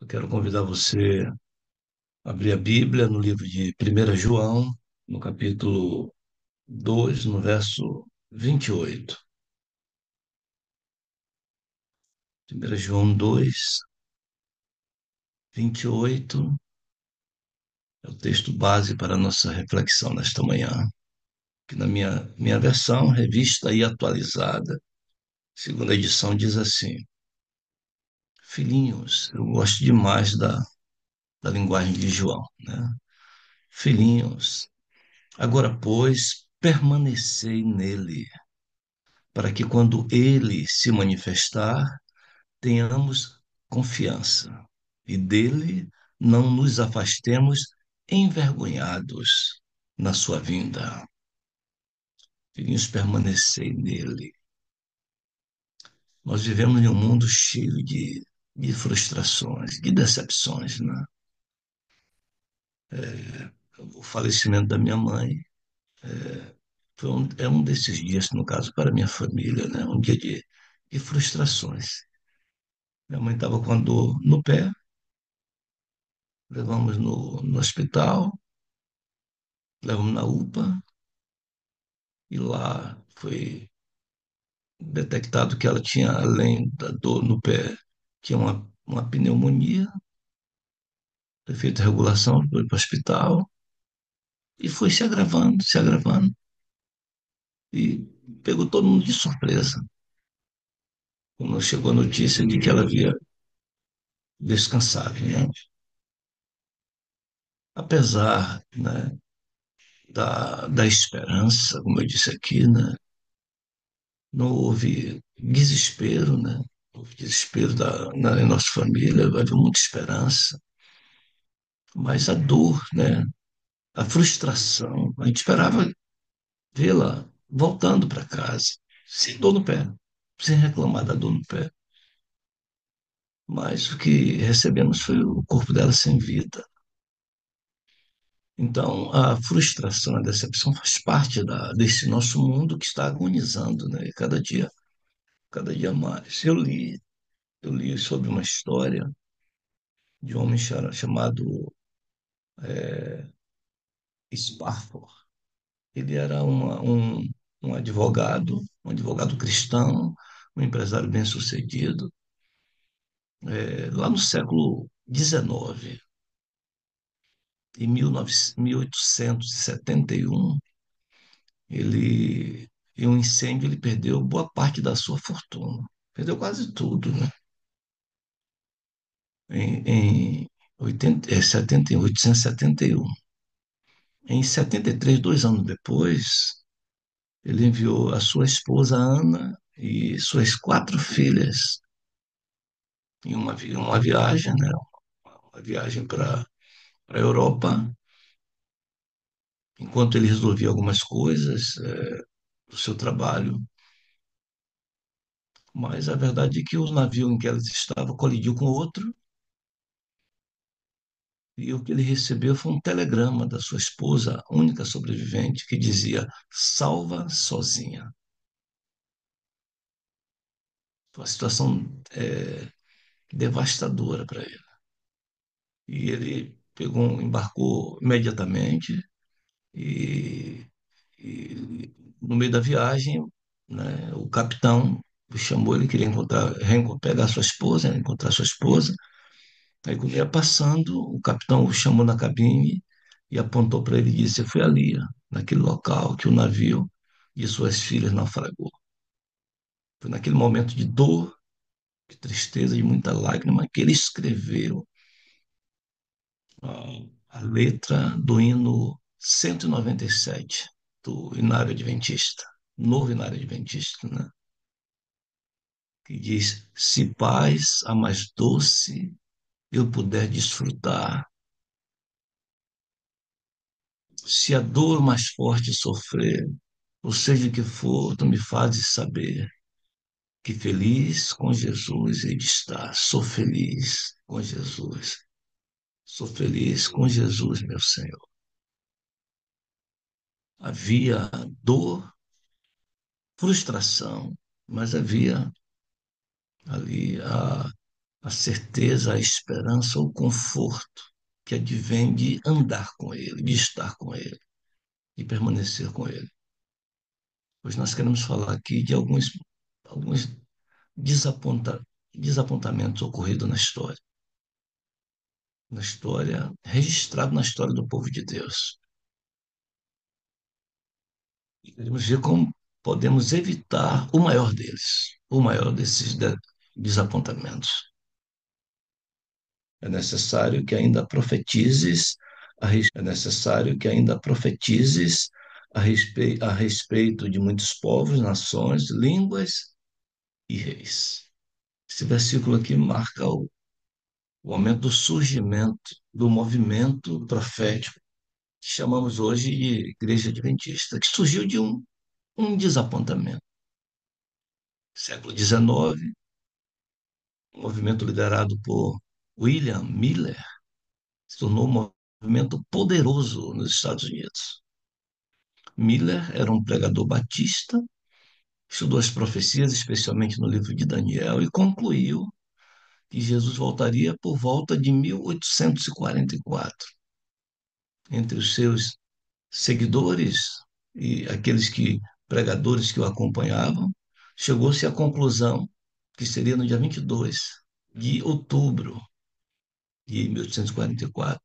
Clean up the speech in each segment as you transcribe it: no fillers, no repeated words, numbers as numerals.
Eu quero convidar você a abrir a Bíblia no livro de 1 João, no capítulo 2, no verso 28. 1 João 2, 28 é o texto base para a nossa reflexão nesta manhã, que na minha versão, revista e atualizada, segunda edição, diz assim: Filhinhos, eu gosto demais da linguagem de João, né? Filhinhos, agora, pois, permanecei nele, para que quando ele se manifestar, tenhamos confiança e dele não nos afastemos envergonhados na sua vinda. Queremos permanecer nele. Nós vivemos em um mundo cheio de frustrações, de decepções, né? O falecimento da minha mãe é um desses dias, no caso, para a minha família, né? Um dia de frustrações. Minha mãe estava com a dor no pé, levamos no hospital, levamos na UPA, e lá foi detectado que ela tinha, além da dor no pé, tinha uma pneumonia, foi feita a regulação, foi para o hospital, e foi se agravando, e pegou todo mundo de surpresa, quando chegou a notícia de que ela havia descansado, né? Apesar, né, da esperança, como eu disse aqui, né, não houve desespero, né? Não houve desespero em nossa família, havia muita esperança, mas a dor, né? A frustração, a gente esperava vê-la voltando para casa, sem dor no pé, sem reclamar da dor no pé. Mas o que recebemos foi o corpo dela sem vida. Então, a frustração, a decepção faz parte desse nosso mundo que está agonizando, né? Cada dia mais. Eu li sobre uma história de um homem chamado Sparfor. Ele era um advogado cristão, um empresário bem-sucedido, lá no século XIX, em 1871, ele, em um incêndio, ele perdeu boa parte da sua fortuna. Perdeu quase tudo, né? Em 1871. Em 73, 2 anos depois, ele enviou a sua esposa Ana e suas 4 filhas em uma viagem, né? Uma viagem para a Europa, enquanto ele resolvia algumas coisas do seu trabalho. Mas a verdade é que o navio em que elas estavam colidiu com outro, e o que ele recebeu foi um telegrama da sua esposa, a única sobrevivente, que dizia: salva sozinha. Foi uma situação devastadora para ele. E ele embarcou imediatamente e, e no meio da viagem, né, o capitão o chamou, ele queria pegar sua esposa, encontrar sua esposa. Aí, quando ia passando, o capitão o chamou na cabine e apontou para ele e disse: foi ali, ó, naquele local que o navio de suas filhas naufragou. Foi naquele momento de dor, de tristeza, de muita lágrima, que ele escreveu a letra do hino 197 do Inário Adventista, novo Inário Adventista, né? Que diz: se paz a mais doce eu puder desfrutar, se a dor mais forte sofrer, ou seja o que for, tu me fazes saber que feliz com Jesus hei de estar. Sou feliz com Jesus. Sou feliz com Jesus, meu Senhor. Havia dor, frustração, mas havia ali a certeza, a esperança, o conforto que advém de andar com Ele, de estar com Ele, de permanecer com Ele. Pois nós queremos falar aqui de alguns desaponta, desapontamentos ocorridos na história, registrado na história do povo de Deus. E queremos ver como podemos evitar o maior deles, o maior desapontamentos. É necessário que ainda profetizes é necessário que ainda profetizes a respeito de muitos povos, nações, línguas e reis. Esse versículo aqui marca o momento do surgimento do movimento profético que chamamos hoje de Igreja Adventista, que surgiu de um desapontamento. Século XIX, um movimento liderado por William Miller se tornou um movimento poderoso nos Estados Unidos. Miller era um pregador batista, estudou as profecias, especialmente no livro de Daniel, e concluiu que Jesus voltaria por volta de 1844. Entre os seus seguidores e aqueles pregadores que o acompanhavam, chegou-se à conclusão que seria no dia 22 de outubro de 1844.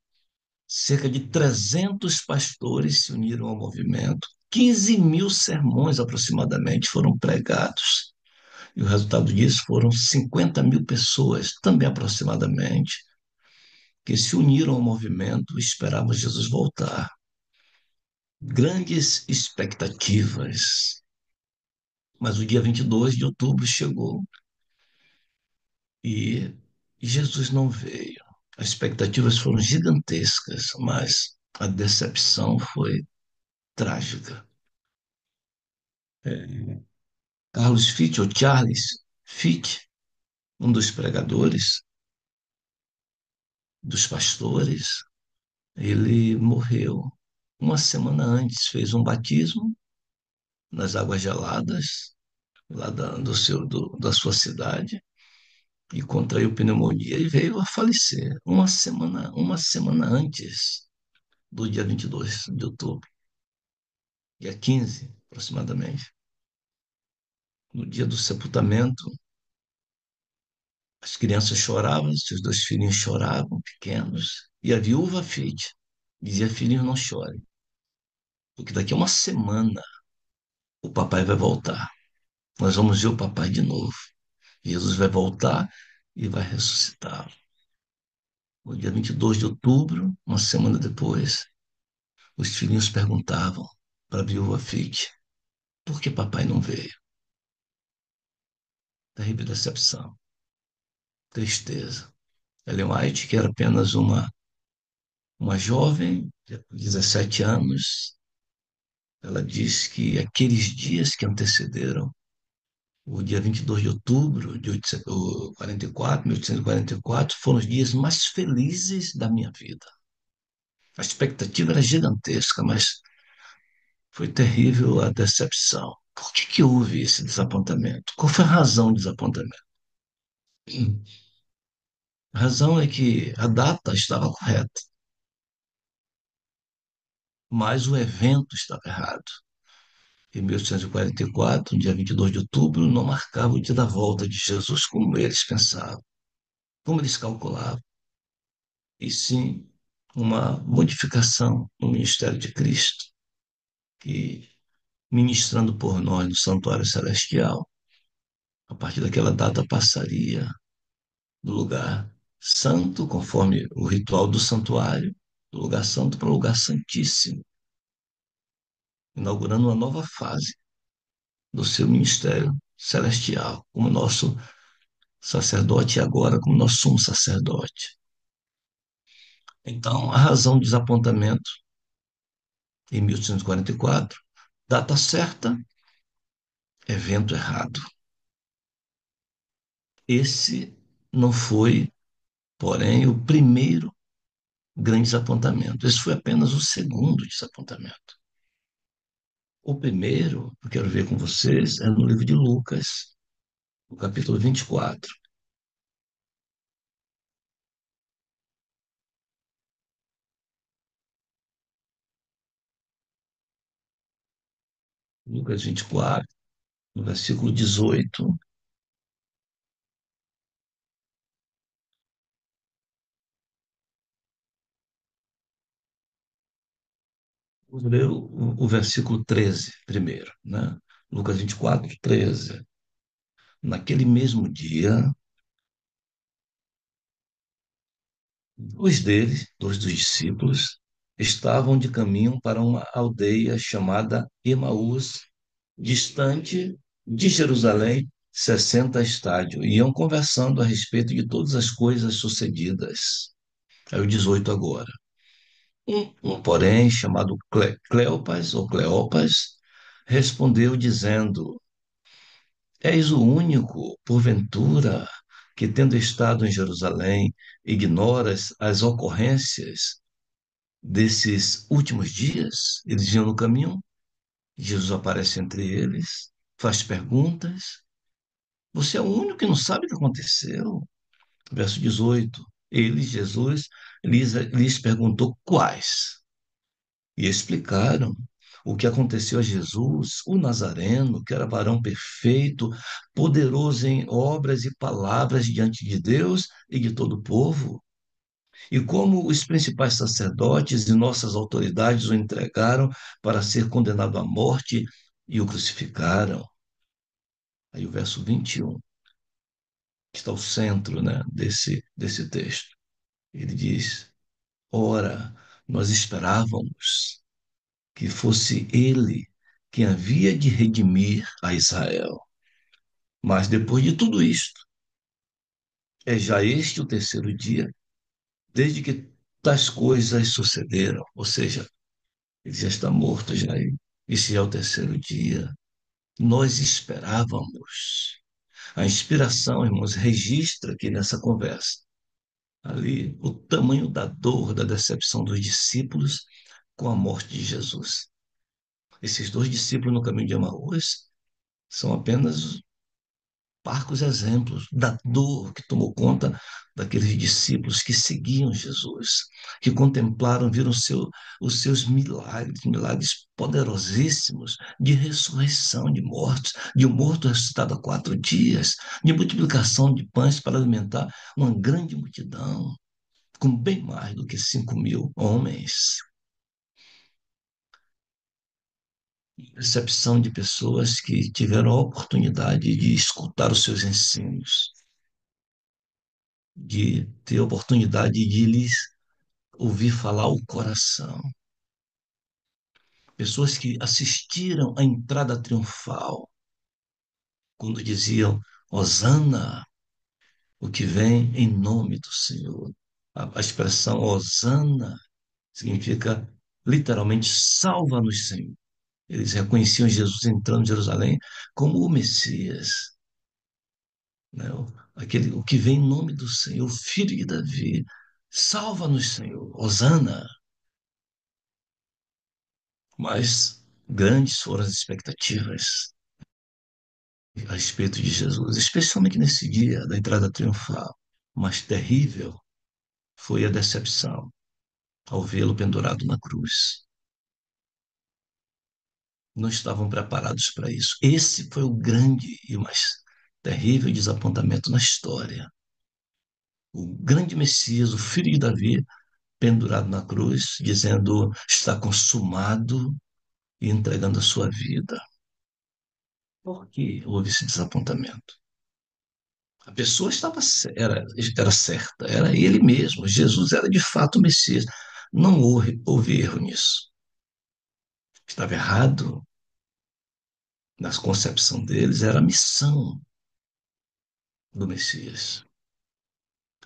Cerca de 300 pastores se uniram ao movimento, 15 mil sermões aproximadamente foram pregados, e o resultado disso foram 50 mil pessoas, também aproximadamente, que se uniram ao movimento e esperavam Jesus voltar. Grandes expectativas, mas o dia 22 de outubro chegou e Jesus não veio. As expectativas foram gigantescas, mas a decepção foi trágica. É, Carlos Fitt, ou Charles Fitt, um dos pregadores, dos pastores, ele morreu uma semana antes, fez um batismo nas águas geladas, lá da sua cidade, e contraiu pneumonia e veio a falecer uma semana antes do dia 22 de outubro, dia 15 aproximadamente. No dia do sepultamento, as crianças choravam, seus dois filhinhos choravam, pequenos, e a viúva Fite dizia: filhinho, não chore, porque daqui a uma semana o papai vai voltar. Nós vamos ver o papai de novo. Jesus vai voltar e vai ressuscitar. No dia 22 de outubro, uma semana depois, os filhinhos perguntavam para a viúva Fite: por que papai não veio? Terrível decepção, tristeza. Ellen White, que era apenas uma jovem de 17 anos, ela diz que aqueles dias que antecederam o dia 22 de outubro de 1844 foram os dias mais felizes da minha vida. A expectativa era gigantesca, mas foi terrível a decepção. Por que houve esse desapontamento? Qual foi a razão do desapontamento? A razão é que a data estava correta, mas o evento estava errado. Em 1844, no dia 22 de outubro, não marcava o dia da volta de Jesus como eles pensavam, como eles calculavam, e sim uma modificação no ministério de Cristo, que, ministrando por nós no santuário celestial, a partir daquela data passaria do lugar santo, conforme o ritual do santuário, do lugar santo para o lugar santíssimo, inaugurando uma nova fase do seu ministério celestial, como nosso sacerdote e agora como nosso sumo sacerdote. Então, a razão do desapontamento em 1844, data certa, evento errado. Esse não foi, porém, o primeiro grande desapontamento. Esse foi apenas o segundo desapontamento. O primeiro, eu quero ver com vocês, é no livro de Lucas, no capítulo 24. Lucas 24, no versículo 18. Vamos ler o versículo 13 primeiro, né? Lucas 24, 13. Naquele mesmo dia, dois dos discípulos, estavam de caminho para uma aldeia chamada Emaús, distante de Jerusalém, 60 estádios, e iam conversando a respeito de todas as coisas sucedidas. Aí o 18 agora. Porém, chamado Cleopas, ou Cleopas, respondeu dizendo: És o único, porventura, que, tendo estado em Jerusalém, ignoras as ocorrências desses últimos dias? Eles iam no caminho, Jesus aparece entre eles, faz perguntas. Você é o único que não sabe o que aconteceu. Verso 18. Ele, Jesus, lhes perguntou quais. E explicaram o que aconteceu a Jesus, o Nazareno, que era varão perfeito, poderoso em obras e palavras diante de Deus e de todo o povo. E como os principais sacerdotes e nossas autoridades o entregaram para ser condenado à morte e o crucificaram. Aí o verso 21, que está o centro, né, desse texto. Ele diz: Ora, nós esperávamos que fosse ele quem havia de redimir a Israel. Mas depois de tudo isto, é já este o terceiro dia, desde que tais coisas sucederam. Ou seja, ele já está morto já. Esse é o terceiro dia. Nós esperávamos. A inspiração, irmãos, registra aqui nessa conversa ali o tamanho da dor, da decepção dos discípulos com a morte de Jesus. Esses dois discípulos no caminho de Emaús são apenas parcos exemplos da dor que tomou conta daqueles discípulos que seguiam Jesus, que contemplaram, viram os seus milagres, milagres poderosíssimos de ressurreição de mortos, de um morto ressuscitado há 4 dias, de multiplicação de pães para alimentar uma grande multidão, com bem mais do que 5.000 homens. Percepção de pessoas que tiveram a oportunidade de escutar os seus ensinos, de ter a oportunidade de lhes ouvir falar o coração. Pessoas que assistiram à entrada triunfal, quando diziam: Hosana, o que vem em nome do Senhor. A expressão Hosana significa literalmente salva-nos, Senhor. Eles reconheciam Jesus entrando em Jerusalém como o Messias, né? O que vem em nome do Senhor, o filho de Davi. Salva-nos, Senhor. Hosana. Mas grandes foram as expectativas a respeito de Jesus, especialmente nesse dia da entrada triunfal. Mas terrível foi a decepção ao vê-lo pendurado na cruz. Não estavam preparados para isso. Esse foi o grande e mais terrível desapontamento na história. O grande Messias, o filho de Davi, pendurado na cruz, dizendo: está consumado, e entregando a sua vida. Por que houve esse desapontamento? A pessoa era certa, era ele mesmo. Jesus era de fato o Messias. Não houve erro nisso. Estava errado na concepção deles, era a missão do Messias.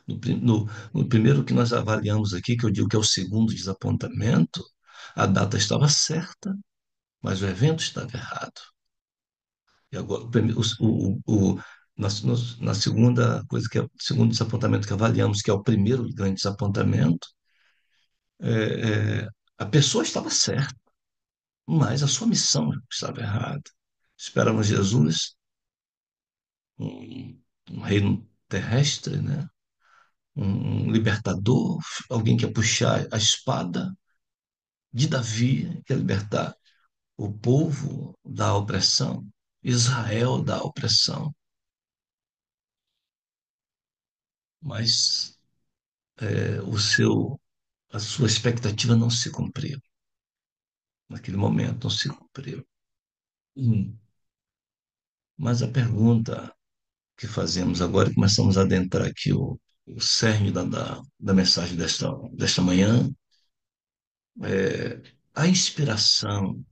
No primeiro que nós avaliamos aqui, que eu digo que é o segundo desapontamento, a data estava certa, mas o evento estava errado. E agora, na segunda coisa que é o segundo desapontamento que avaliamos, que é o primeiro grande desapontamento, é, a pessoa estava certa, mas a sua missão estava errada. Esperamos Jesus, um reino terrestre, né? Um libertador, alguém que ia puxar a espada de Davi, que ia libertar. o povo da opressão, Israel da opressão, mas o seu, a sua expectativa não se cumpriu. Naquele momento não se cumpriu. Hum. Mas a pergunta que fazemos agora, e começamos a adentrar aqui o cerne da mensagem desta manhã, é a inspiração,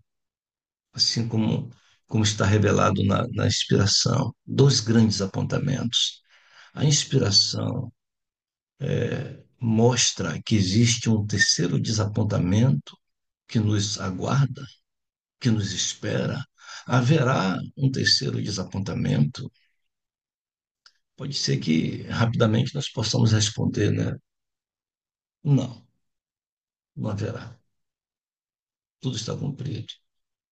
assim como está revelado na inspiração, dos grandes apontamentos. A inspiração mostra que existe um terceiro desapontamento que nos aguarda, que nos espera. Haverá um terceiro desapontamento? Pode ser que rapidamente nós possamos responder, né? Não, não haverá. Tudo está cumprido.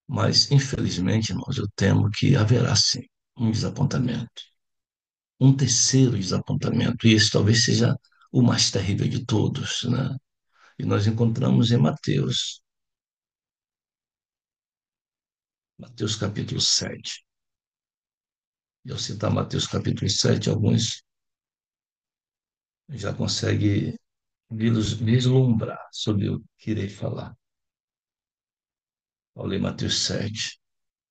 Mas, infelizmente, irmãos, eu temo que haverá sim um desapontamento. Um terceiro desapontamento. E esse talvez seja o mais terrível de todos, né? E nós encontramos em Mateus, Mateus capítulo 7. E ao citar Mateus capítulo 7, alguns já conseguem vislumbrar sobre o que irei falar. Ao ler Mateus 7,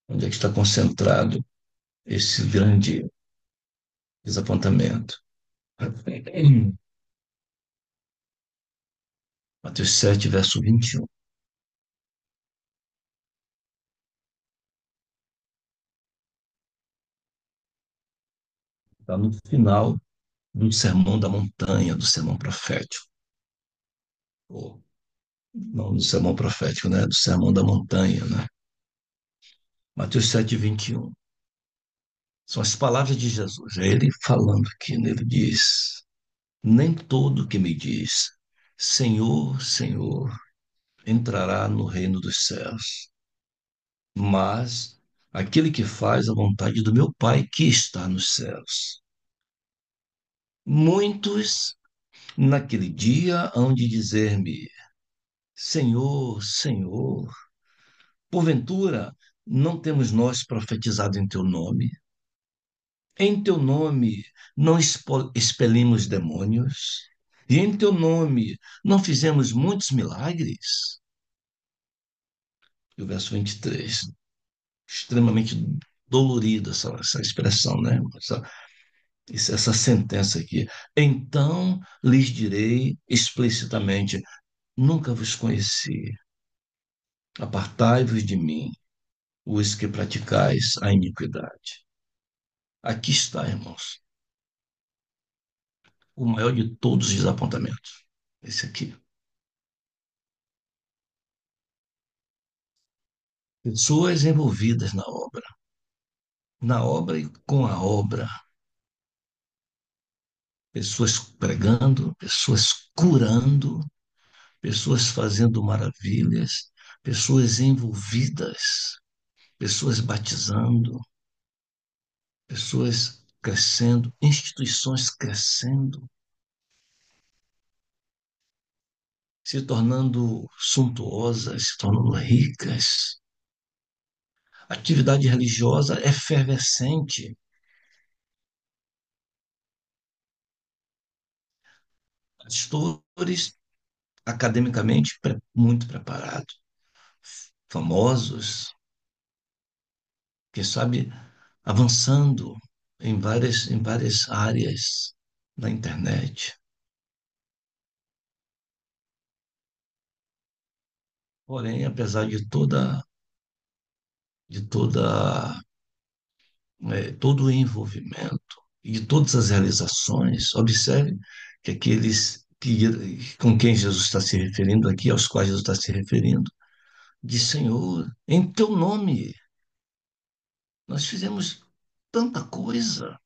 onde é que está concentrado esse grande desapontamento? Mateus 7, verso 21. Está no final do sermão da montanha, do sermão profético. Ou, não do sermão profético, né? Do sermão da montanha, né? Mateus 7, 21. São as palavras de Jesus. É ele falando aqui, né? Ele diz: nem todo que me diz, Senhor, Senhor, entrará no reino dos céus, mas aquele que faz a vontade do meu Pai que está nos céus. Muitos naquele dia hão de dizer-me: Senhor, Senhor, porventura não temos nós profetizado em teu nome? Em teu nome não expelimos demônios? E em teu nome não fizemos muitos milagres? E o verso 23, extremamente dolorida essa expressão, né? Essa sentença aqui. Então lhes direi explicitamente: nunca vos conheci. Apartai-vos de mim, os que praticais a iniquidade. Aqui está, irmãos, o maior de todos os desapontamentos. Esse aqui. Pessoas envolvidas na obra e com a obra, pessoas pregando, pessoas curando, pessoas fazendo maravilhas, pessoas envolvidas, pessoas batizando, pessoas crescendo, instituições crescendo, se tornando suntuosas, se tornando ricas. Atividade religiosa efervescente, pastores academicamente muito preparados, famosos, quem sabe avançando em várias áreas na internet. Porém, apesar de todo o envolvimento e de todas as realizações, observe que com quem Jesus está se referindo aqui, aos quais Jesus está se referindo, diz: Senhor, em teu nome nós fizemos tanta coisa.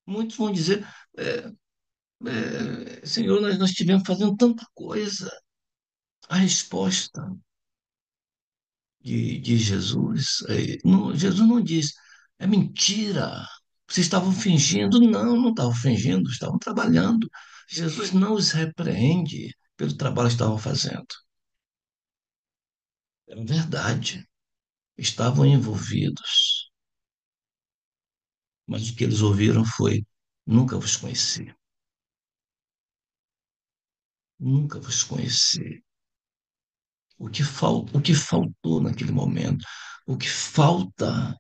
Muitos vão dizer: é, Senhor, nós tivemos fazendo tanta coisa. A resposta de Jesus, Jesus não diz: é mentira, vocês estavam fingindo. Não, não estavam fingindo, estavam trabalhando. Jesus não os repreende pelo trabalho que estavam fazendo. Era verdade, estavam envolvidos, mas o que eles ouviram foi: nunca vos conheci, nunca vos conheci. O que faltou naquele momento, o que falta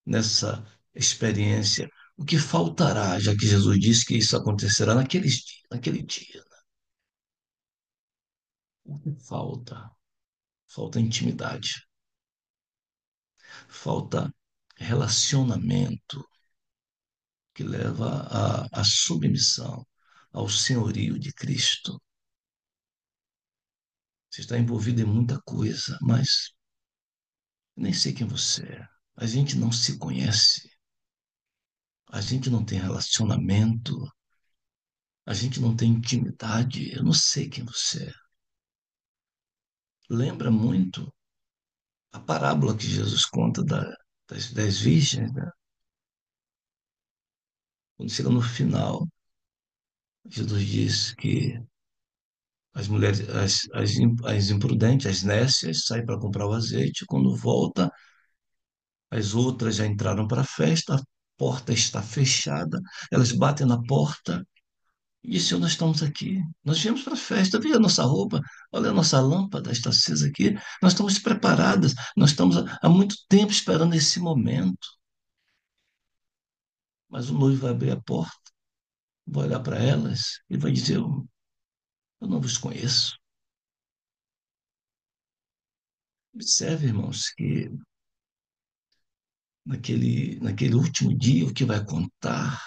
nessa experiência, o que faltará, já que Jesus disse que isso acontecerá naquele dia. O que falta? Falta intimidade, falta relacionamento que leva à submissão, ao senhorio de Cristo. Você está envolvido em muita coisa, mas nem sei quem você é. A gente não se conhece, a gente não tem relacionamento, a gente não tem intimidade. Eu não sei quem você é. Lembra muito a parábola que Jesus conta das 10 virgens, né? Quando chega no final, Jesus diz que as mulheres, as imprudentes, as nécias, saem para comprar o azeite. Quando volta, as outras já entraram para a festa, a porta está fechada, elas batem na porta e dizem: nós estamos aqui, nós viemos para a festa, veja a nossa roupa, olha a nossa lâmpada, está acesa aqui, nós estamos preparadas, nós estamos há muito tempo esperando esse momento. Mas o noivo vai abrir a porta, vai olhar para elas e vai dizer: eu não vos conheço. Observe, irmãos, que naquele último dia o que vai contar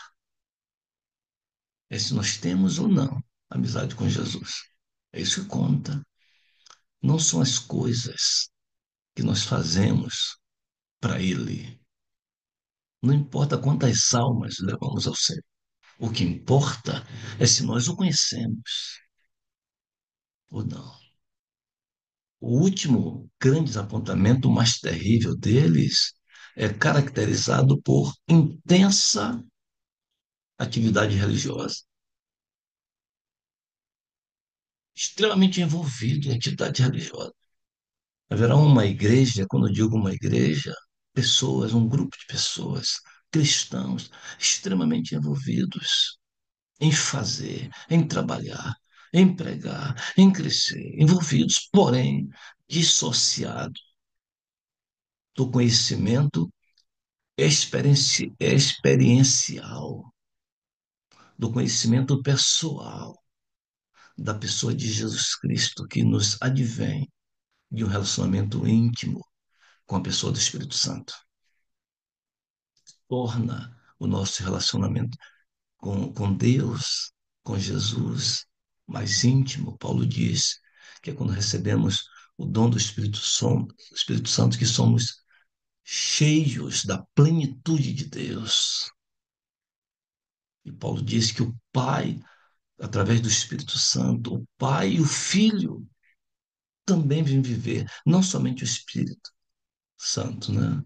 é se nós temos ou não amizade com Jesus. É isso que conta. Não são as coisas que nós fazemos para Ele. Não importa quantas almas levamos ao céu. O que importa é se nós o conhecemos ou não. O último grande desapontamento, o mais terrível deles, é caracterizado por intensa atividade religiosa, extremamente envolvido em atividade religiosa. Haverá uma igreja, quando eu digo uma igreja, pessoas, um grupo de pessoas, cristãos, extremamente envolvidos em fazer, em trabalhar, em pregar, em crescer, envolvidos, porém dissociados do conhecimento experiencial, do conhecimento pessoal da pessoa de Jesus Cristo, que nos advém de um relacionamento íntimo com a pessoa do Espírito Santo. Torna o nosso relacionamento com Deus, com Jesus, mais íntimo. Paulo diz que é quando recebemos o dom do Espírito Santo que somos cheios da plenitude de Deus. E Paulo diz que o Pai, através do Espírito Santo, o Pai e o Filho também vêm viver, não somente o Espírito Santo, né?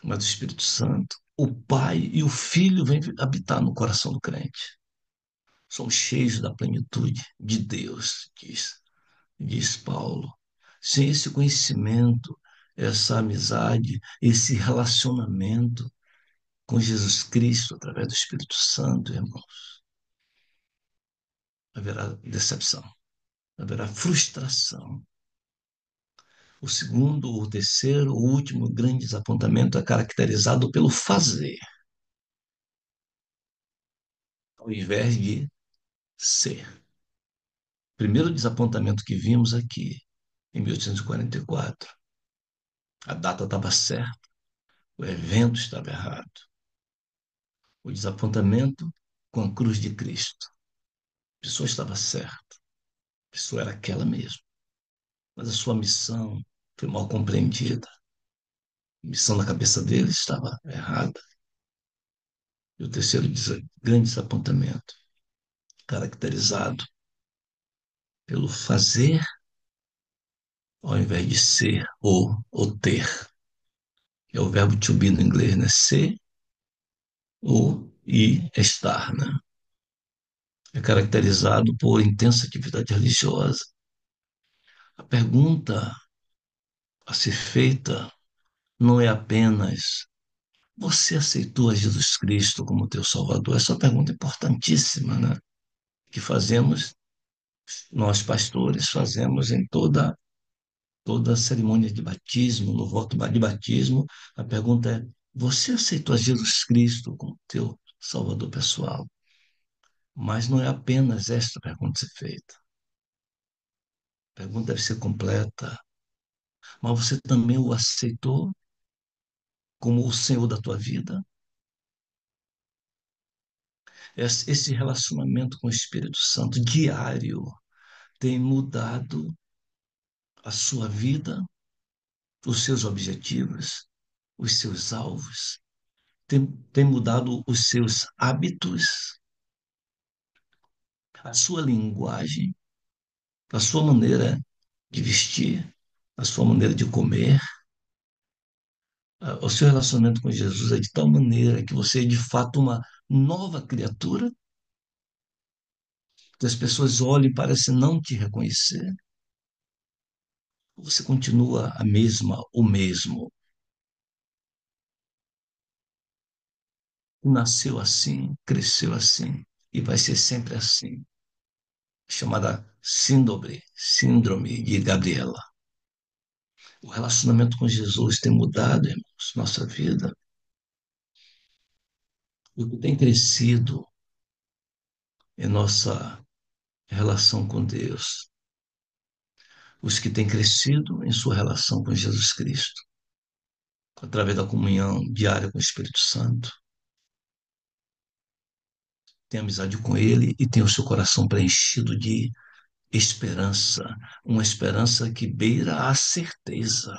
Mas o Espírito Santo, o Pai e o Filho vêm habitar no coração do crente. Somos cheios da plenitude de Deus, diz Paulo. Sem esse conhecimento, essa amizade, esse relacionamento com Jesus Cristo através do Espírito Santo, irmão, haverá decepção, haverá frustração. O segundo, o terceiro, o último grande desapontamento é caracterizado pelo fazer, ao invés de ser. Primeiro desapontamento que vimos aqui, em 1844, a data estava certa, o evento estava errado. O desapontamento com a cruz de Cristo. A pessoa estava certa, a pessoa era aquela mesmo, mas a sua missão foi mal compreendida. A missão na cabeça dele estava errada. E o terceiro grande desapontamento, caracterizado pelo fazer ao invés de ser ou ter. É o verbo to be no inglês, né? Ser ou e estar, né? É caracterizado por intensa atividade religiosa. A pergunta a ser feita não é apenas você aceitou a Jesus Cristo como teu Salvador? Essa é uma pergunta importantíssima, né? Que fazemos, nós pastores, fazemos em toda a cerimônia de batismo, no voto de batismo. A pergunta é: você aceitou a Jesus Cristo como teu Salvador pessoal? Mas não é apenas esta pergunta a ser feita. A pergunta deve ser completa. Mas você também o aceitou como o Senhor da tua vida? Esse relacionamento com o Espírito Santo diário tem mudado a sua vida, os seus objetivos, os seus alvos, tem mudado os seus hábitos, a sua linguagem, a sua maneira de vestir, a sua maneira de comer. O seu relacionamento com Jesus é de tal maneira que você é de fato uma nova criatura, que as pessoas olham e parecem não te reconhecer. Você continua a mesma, o mesmo. Nasceu assim, cresceu assim e vai ser sempre assim. Chamada síndrome de Gabriela. O relacionamento com Jesus tem mudado, irmãos, nossa vida. O que tem crescido é nossa relação com Deus. Os que têm crescido em sua relação com Jesus Cristo, através da comunhão diária com o Espírito Santo, têm amizade com Ele e têm o seu coração preenchido de esperança, uma esperança que beira a certeza.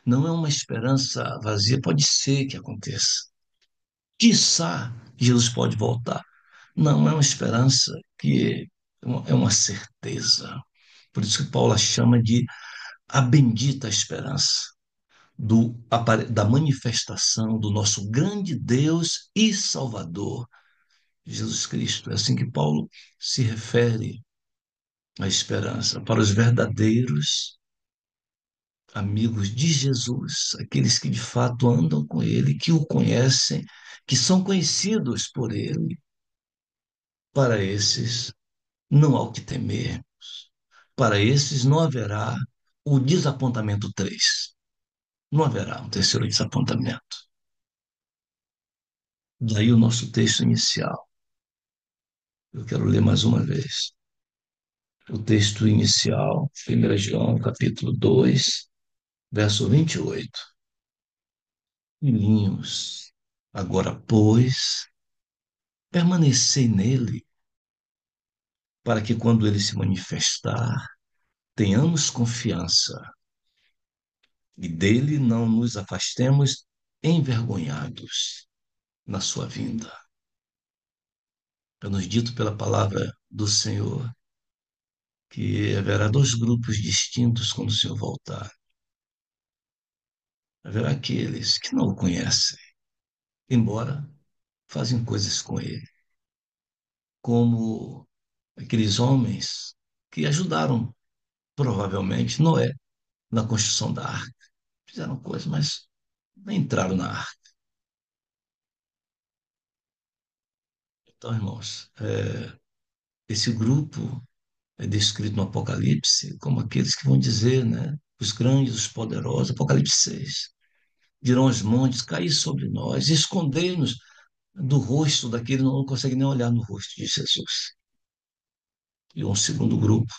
Não é uma esperança vazia, pode ser que aconteça. Quiçá Jesus pode voltar. Não é uma esperança que é uma certeza. Por isso que Paulo a chama de a bendita esperança da manifestação do nosso grande Deus e Salvador, Jesus Cristo. É assim que Paulo se refere à esperança para os verdadeiros amigos de Jesus, aqueles que de fato andam com Ele, que o conhecem, que são conhecidos por Ele. Para esses, não há o que temer. Para esses, não haverá o desapontamento 3. Não haverá um terceiro desapontamento. Daí o nosso texto inicial. Eu quero ler mais uma vez. O texto inicial, 1 João, capítulo 2, verso 28. Filhinhos, agora, pois, permanecei nele, para que quando ele se manifestar, tenhamos confiança e dele não nos afastemos envergonhados na sua vinda. É nos dito pela palavra do Senhor que haverá dois grupos distintos quando o Senhor voltar. Haverá aqueles que não o conhecem, embora fazem coisas com ele, como aqueles homens que ajudaram, provavelmente, Noé na construção da arca. Fizeram coisas, mas não entraram na arca. Então, irmãos, esse grupo é descrito no Apocalipse como aqueles que vão dizer, né? Os grandes, os poderosos, Apocalipse 6. Dirão aos montes, cair sobre nós, esconder-nos do rosto daquele que não consegue nem olhar no rosto de Jesus. E um segundo grupo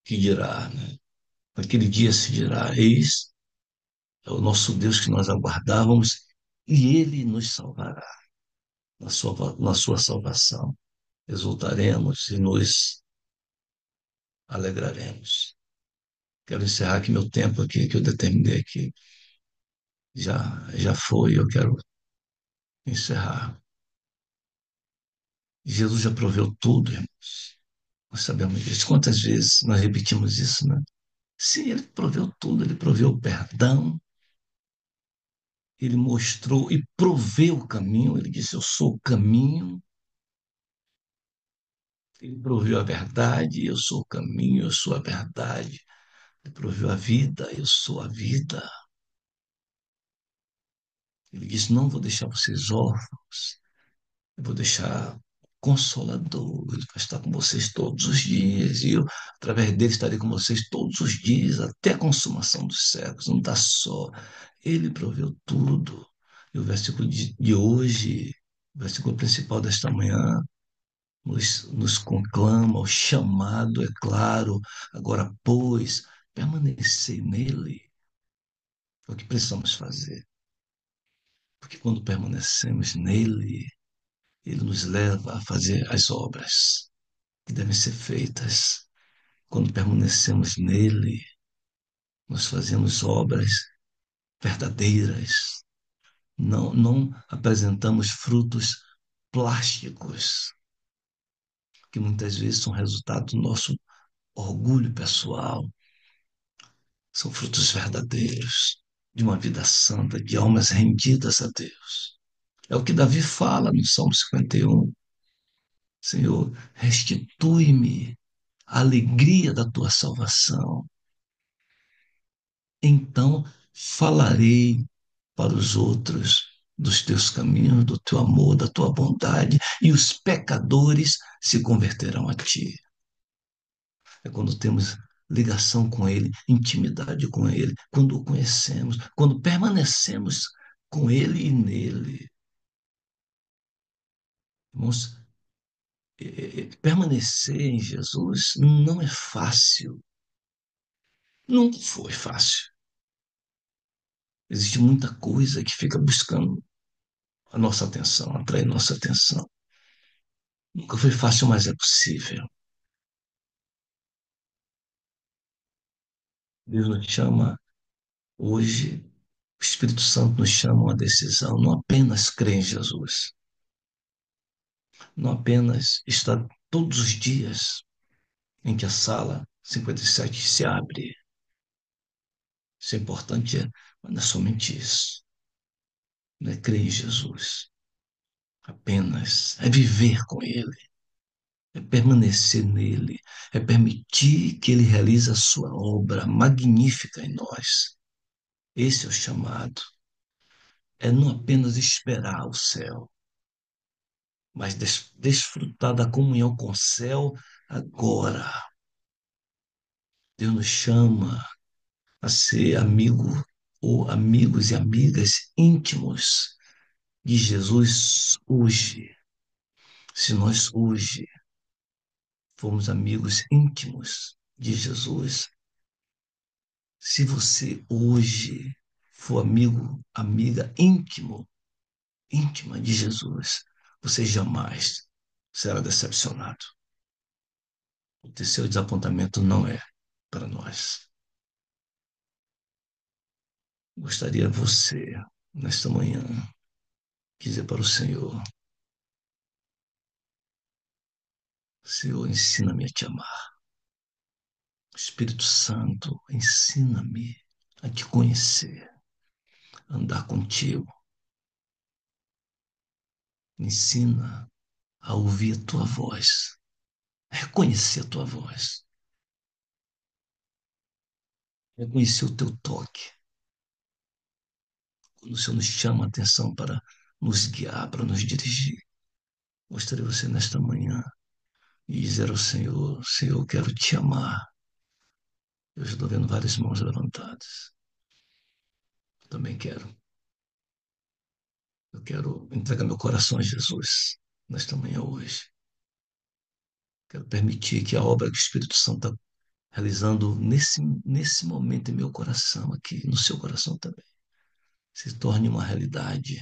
que dirá, né? Naquele dia se dirá, eis, é o nosso Deus que nós aguardávamos e ele nos salvará na sua salvação. Exultaremos e nos alegraremos. Quero encerrar aqui meu tempo aqui, que eu determinei aqui. Já foi, eu quero encerrar. Jesus já proveu tudo, irmãos. Nós sabemos disso. Quantas vezes nós repetimos isso, né? Sim, ele proveu tudo, ele proveu o perdão, ele mostrou e proveu o caminho, ele disse: Eu sou o caminho, ele proveu a verdade, eu sou o caminho, eu sou a verdade. Ele proveu a vida, eu sou a vida. Ele disse: Não vou deixar vocês órfãos, eu vou deixar Consolador, ele vai estar com vocês todos os dias, e eu, através dele, estarei com vocês todos os dias, até a consumação dos séculos. Não está só, ele proveu tudo. E o versículo de hoje, o versículo principal desta manhã, nos conclama, o chamado é claro, agora, pois, permanecei nele, é o que precisamos fazer, porque quando permanecemos nele, ele nos leva a fazer as obras que devem ser feitas. Quando permanecemos nele, nós fazemos obras verdadeiras, não apresentamos frutos plásticos, que muitas vezes são resultado do nosso orgulho pessoal, são frutos verdadeiros de uma vida santa, de almas rendidas a Deus. É o que Davi fala no Salmo 51. Senhor, restitui-me a alegria da tua salvação. Então falarei para os outros dos teus caminhos, do teu amor, da tua bondade, e os pecadores se converterão a ti. É quando temos ligação com Ele, intimidade com Ele, quando o conhecemos, quando permanecemos com Ele e nele. Irmãos, permanecer em Jesus não é fácil. Nunca foi fácil. Existe muita coisa que fica buscando a nossa atenção, atrai nossa atenção. Nunca foi fácil, mas é possível. Deus nos chama hoje, o Espírito Santo nos chama a uma decisão, não apenas crer em Jesus, não apenas estar todos os dias em que a sala 57 se abre. Isso é importante, mas não é somente isso. Não é crer em Jesus, apenas é viver com Ele, é permanecer nele, é permitir que Ele realize a sua obra magnífica em nós. Esse é o chamado. É não apenas esperar o céu, mas desfrutar da comunhão com o céu agora. Deus nos chama a ser amigo ou amigos e amigas íntimos de Jesus hoje. Se nós hoje formos amigos íntimos de Jesus, se você hoje for amigo, amiga íntima de Jesus, você jamais será decepcionado. O terceiro desapontamento não é para nós. Gostaria você, nesta manhã, dizer para o Senhor: Senhor, ensina-me a te amar. Espírito Santo, ensina-me a te conhecer, a andar contigo. Me ensina a ouvir a tua voz, a reconhecer a tua voz, reconhecer o teu toque. Quando o Senhor nos chama a atenção para nos guiar, para nos dirigir, gostaria você nesta manhã e dizer ao Senhor: Senhor, eu quero te amar. Eu estou vendo várias mãos levantadas. Eu também quero. Eu quero entregar meu coração a Jesus nesta manhã hoje. Quero permitir que a obra que o Espírito Santo está realizando nesse momento em meu coração, aqui no seu coração também, se torne uma realidade.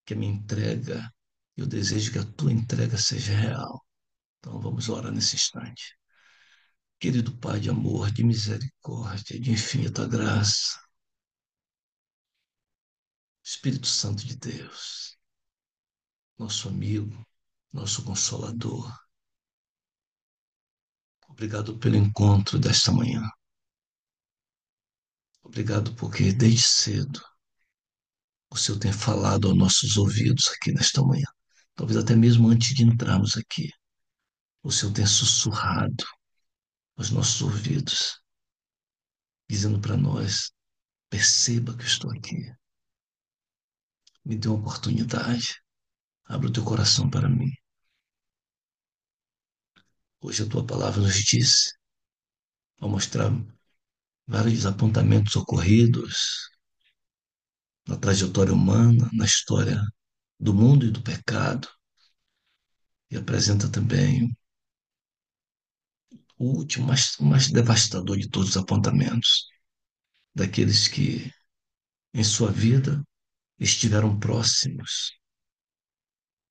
Que a minha entrega, eu desejo que a tua entrega seja real. Então vamos orar nesse instante. Querido Pai de amor, de misericórdia, de infinita graça, Espírito Santo de Deus, nosso amigo, nosso consolador, obrigado pelo encontro desta manhã. Obrigado porque desde cedo o Senhor tem falado aos nossos ouvidos aqui nesta manhã. Talvez até mesmo antes de entrarmos aqui, o Senhor tem sussurrado aos nossos ouvidos. dizendo para nós: perceba que eu estou aqui, me dê uma oportunidade, abra o teu coração para mim. Hoje a tua palavra nos diz, ao mostrar vários apontamentos ocorridos na trajetória humana, na história do mundo e do pecado, e apresenta também o último, mais devastador de todos os apontamentos, daqueles que, em sua vida, estiveram próximos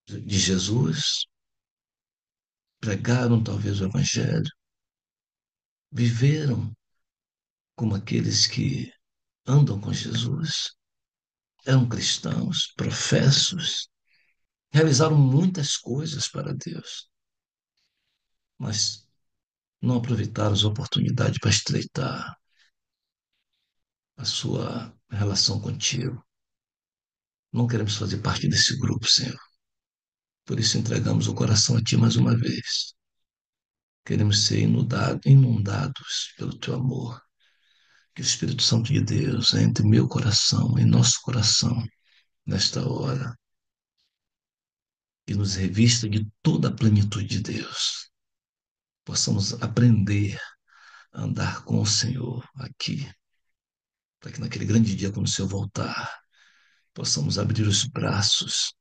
de Jesus, pregaram talvez o Evangelho, viveram como aqueles que andam com Jesus, eram cristãos, professos, realizaram muitas coisas para Deus, mas não aproveitaram as oportunidades para estreitar a sua relação contigo. Não queremos fazer parte desse grupo, Senhor. Por isso entregamos o coração a Ti mais uma vez. Queremos ser inundados pelo Teu amor. Que o Espírito Santo de Deus entre em meu coração, em nosso coração, nesta hora, e nos revista de toda a plenitude de Deus. Possamos aprender a andar com o Senhor aqui, para que naquele grande dia, quando o Senhor voltar, possamos abrir os braços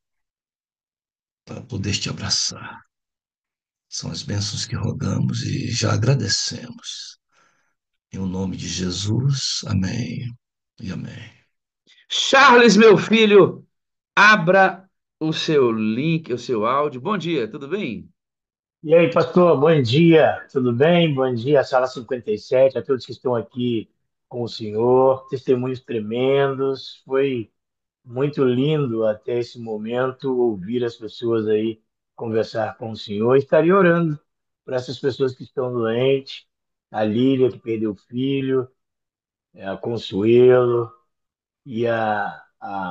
para poder te abraçar. São as bênçãos que rogamos e já agradecemos. Em o nome de Jesus, amém e amém. Charles, meu filho, abra o seu link, o seu áudio. Bom dia, tudo bem? E aí, pastor, bom dia, tudo bem? Bom dia, Sala 57, a todos que estão aqui com o senhor. Testemunhos tremendos, foi muito lindo até esse momento ouvir as pessoas aí conversar com o senhor. Estaria orando por essas pessoas que estão doentes, a Lília, que perdeu o filho, a Consuelo e a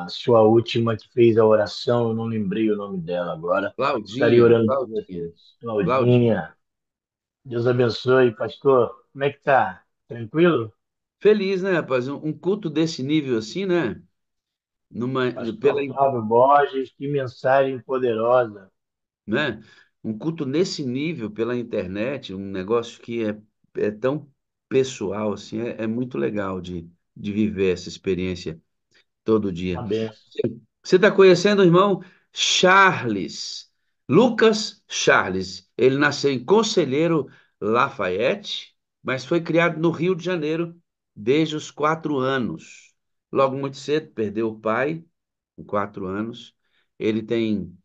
sua última que fez a oração, eu não lembrei o nome dela agora. Estaria Claudinha, orando por Claudinha, vocês. Claudinha. Claudinha. Deus abençoe, pastor. Como é que tá? Tranquilo? Feliz, né, rapaz? Um culto desse nível assim, né? Numa, pela, Pastor Flávio Borges, que mensagem poderosa. né? Um culto nesse nível pela internet, um negócio que é tão pessoal assim, é muito legal de viver essa experiência todo Uma dia. benção. Você está conhecendo o irmão Charles, Lucas Charles. Ele nasceu em Conselheiro Lafayette, mas foi criado no Rio de Janeiro desde os 4 anos. Logo muito cedo, perdeu o pai, com 4 anos. Ele tem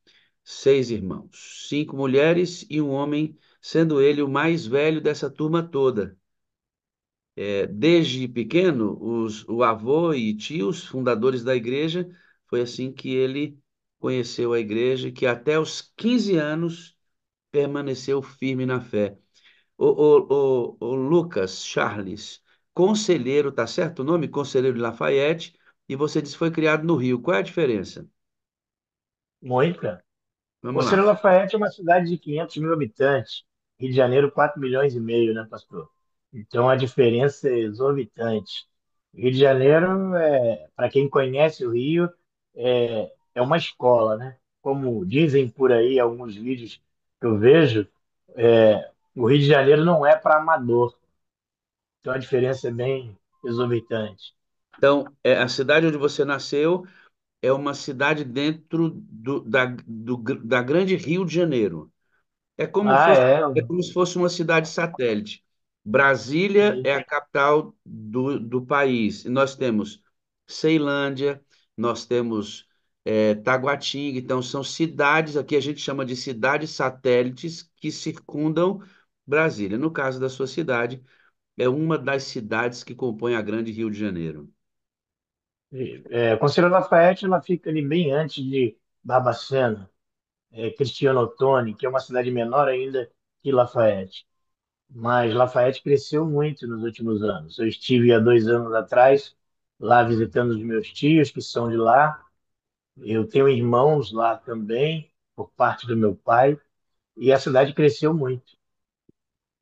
6 irmãos, 5 mulheres e um homem, sendo ele o mais velho dessa turma toda. Desde pequeno, o avô e tios, fundadores da igreja, foi assim que ele conheceu a igreja, que até os 15 anos permaneceu firme na fé. O Lucas Charles, conselheiro, tá certo o nome? Conselheiro de Lafayette, e você disse que foi criado no Rio. Qual é a diferença? Muita. Vamos lá. Conselho Lafayette é uma cidade de 500 mil habitantes. Rio de Janeiro, 4 milhões e meio, né, pastor? Então a diferença é exorbitante. Rio de Janeiro, para quem conhece o Rio, é uma escola, né? Como dizem por aí alguns vídeos que eu vejo, o Rio de Janeiro não é para amador. Então a diferença é bem exorbitante. Então, a cidade onde você nasceu é uma cidade dentro da grande Rio de Janeiro. É como Ah, fosse, é. é como se fosse uma cidade satélite. Brasília é a Sim. capital do país. E nós temos Ceilândia, nós temos Taguatinga. Então, são cidades, aqui a gente chama de cidades satélites que circundam Brasília. No caso da sua cidade, é uma das cidades que compõe a grande Rio de Janeiro. Conselho Lafayette, ela fica ali bem antes de Barbacena, Cristiano Ottoni, que é uma cidade menor ainda que Lafayette. Mas Lafayette cresceu muito nos últimos anos. Eu estive há 2 anos atrás lá visitando os meus tios, que são de lá. Eu tenho irmãos lá também, por parte do meu pai, e a cidade cresceu muito.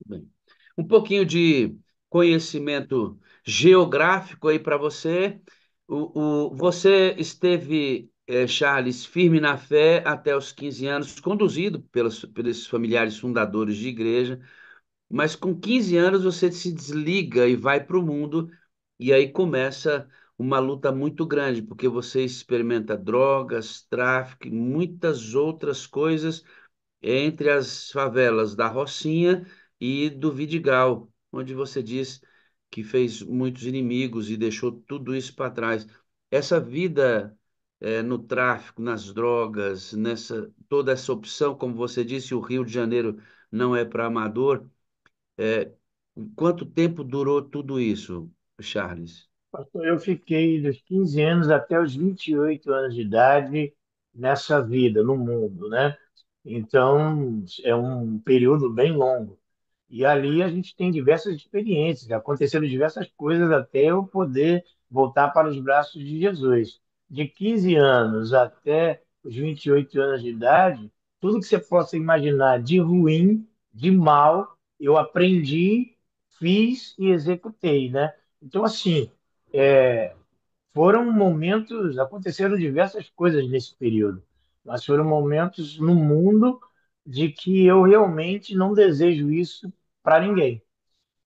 Bem, um pouquinho de conhecimento geográfico aí para você. Você esteve, Charles, firme na fé até os 15 anos, conduzido pelos familiares fundadores de igreja, mas com 15 anos você se desliga e vai para o mundo, e aí começa uma luta muito grande, porque você experimenta drogas, tráfico e muitas outras coisas entre as favelas da Rocinha e do Vidigal, onde você diz que fez muitos inimigos e deixou tudo isso para trás. Essa vida no tráfico, nas drogas, nessa toda essa opção, como você disse, o Rio de Janeiro não é para amador. É, quanto tempo durou tudo isso, Charles? Pastor, eu fiquei dos 15 anos até os 28 anos de idade nessa vida, no mundo, né? Então, é um período bem longo. E ali a gente tem diversas experiências, aconteceram diversas coisas até eu poder voltar para os braços de Jesus. De 15 anos até os 28 anos de idade, tudo que você possa imaginar de ruim, de mal, eu aprendi, fiz e executei, né? Então, assim, foram momentos, aconteceram diversas coisas nesse período, mas foram momentos no mundo de que eu realmente não desejo isso para ninguém,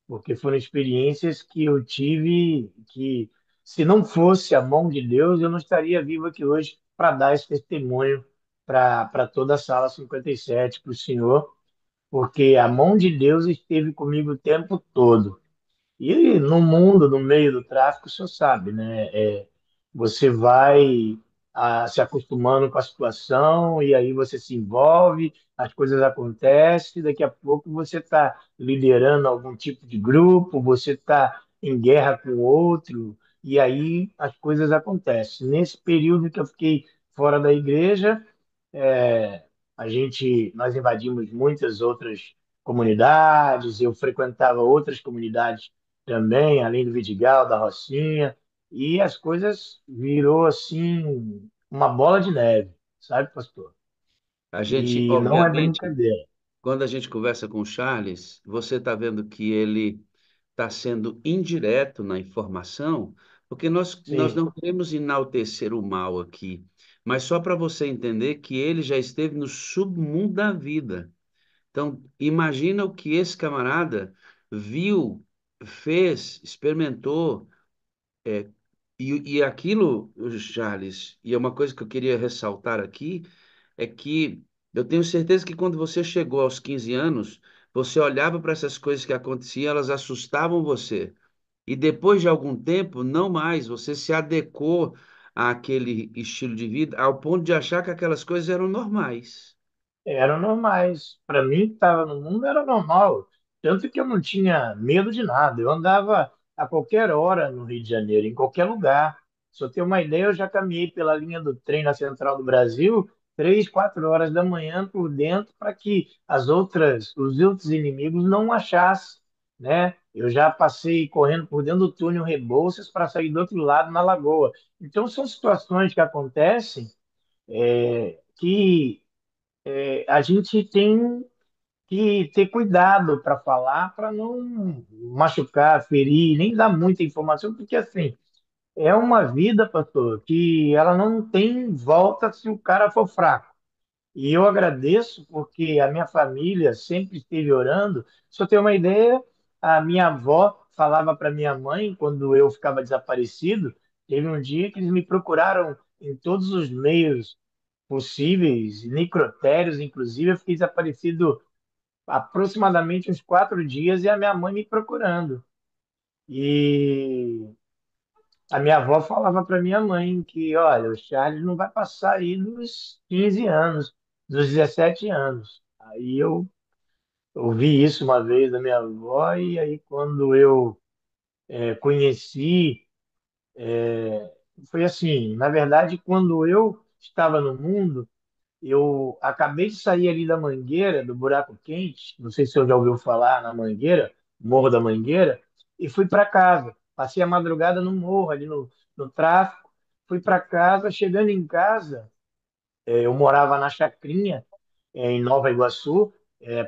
porque foram experiências que eu tive que, se não fosse a mão de Deus, eu não estaria vivo aqui hoje para dar esse testemunho para toda a sala 57, para o senhor, porque a mão de Deus esteve comigo o tempo todo. E no mundo, no meio do tráfico, o senhor sabe, né? Você vai se acostumando com a situação e aí você se envolve, as coisas acontecem, daqui a pouco você está liderando algum tipo de grupo, você está em guerra com outro, e aí as coisas acontecem. Nesse período que eu fiquei fora da igreja, é, nós invadimos muitas outras comunidades, eu frequentava outras comunidades também, além do Vidigal, da Rocinha, e as coisas virou assim uma bola de neve, sabe, pastor? A gente, E não é obviamente, brincadeira. quando a gente conversa com o Charles, você está vendo que ele está sendo indireto na informação, porque nós Sim, não queremos enaltecer o mal aqui, mas só para você entender que ele já esteve no submundo da vida. Então, imagina o que esse camarada viu, fez, experimentou, e aquilo, Charles, e é uma coisa que eu queria ressaltar aqui, é que eu tenho certeza que quando você chegou aos 15 anos, você olhava para essas coisas que aconteciam, elas assustavam você. E depois de algum tempo, não mais, você se adequou àquele estilo de vida, ao ponto de achar que aquelas coisas eram normais. eram normais. Para mim, que estava no mundo, era normal. Tanto que eu não tinha medo de nada. Eu andava a qualquer hora no Rio de Janeiro, em qualquer lugar. Se eu ter uma ideia, eu já caminhei pela linha do trem na Central do Brasil, 3, 4 horas da manhã por dentro, para que os outros inimigos não achassem, né? Eu já passei correndo por dentro do túnel Rebouças para sair do outro lado na Lagoa. Então, são situações que acontecem que a gente tem que ter cuidado para falar, para não machucar, ferir, nem dar muita informação, porque assim, é uma vida, pastor, que ela não tem volta se o cara for fraco. E eu agradeço porque a minha família sempre esteve orando. Se eu tenho uma ideia, a minha avó falava para minha mãe, quando eu ficava desaparecido, teve um dia que eles me procuraram em todos os meios possíveis, necrotérios, inclusive, eu fiquei desaparecido aproximadamente uns 4 dias e a minha mãe me procurando. E a minha avó falava para minha mãe que, olha, o Charles não vai passar aí dos 15 anos, dos 17 anos. Aí eu ouvi isso uma vez da minha avó e aí quando eu conheci, foi assim, na verdade, quando eu estava no mundo, eu acabei de sair ali da Mangueira, do Buraco Quente, não sei se você já ouviu falar na Mangueira, Morro da Mangueira, e fui para casa. Passei a madrugada no morro, ali no tráfico, fui para casa. Chegando em casa, eu morava na Chacrinha, em Nova Iguaçu.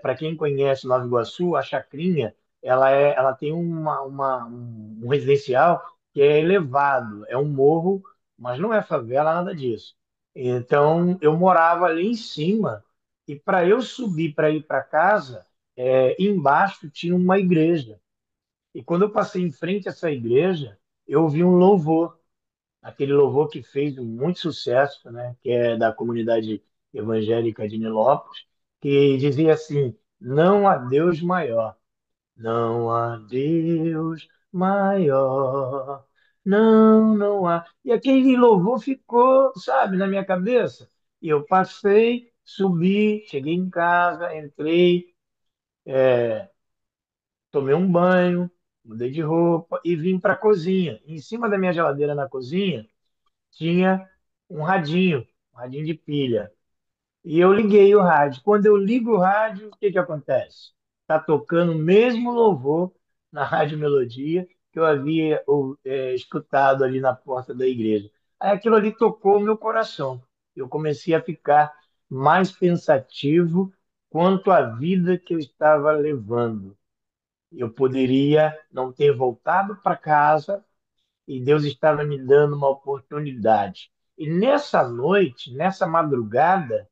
Para quem conhece Nova Iguaçu, a Chacrinha ela tem um residencial que é elevado, é um morro, mas não é favela, nada disso. Então, eu morava ali em cima, e para eu subir para ir para casa, embaixo tinha uma igreja. E quando eu passei em frente a essa igreja, eu ouvi um louvor, aquele louvor que fez muito sucesso, né, que é da comunidade evangélica de Nilópolis, que dizia assim: não há Deus maior. Não há Deus maior. Não, não há. E aquele louvor ficou, sabe, na minha cabeça. E eu passei, subi, cheguei em casa, entrei, tomei um banho, mudei de roupa e vim para a cozinha. Em cima da minha geladeira na cozinha tinha um radinho de pilha. E eu liguei o rádio. Quando eu ligo o rádio, o que que acontece? Está tocando o mesmo louvor na Rádio Melodia que eu havia escutado ali na porta da igreja. Aí aquilo ali tocou o meu coração. Eu comecei a ficar mais pensativo quanto à vida que eu estava levando. Eu poderia não ter voltado para casa e Deus estava me dando uma oportunidade. E nessa noite, nessa madrugada,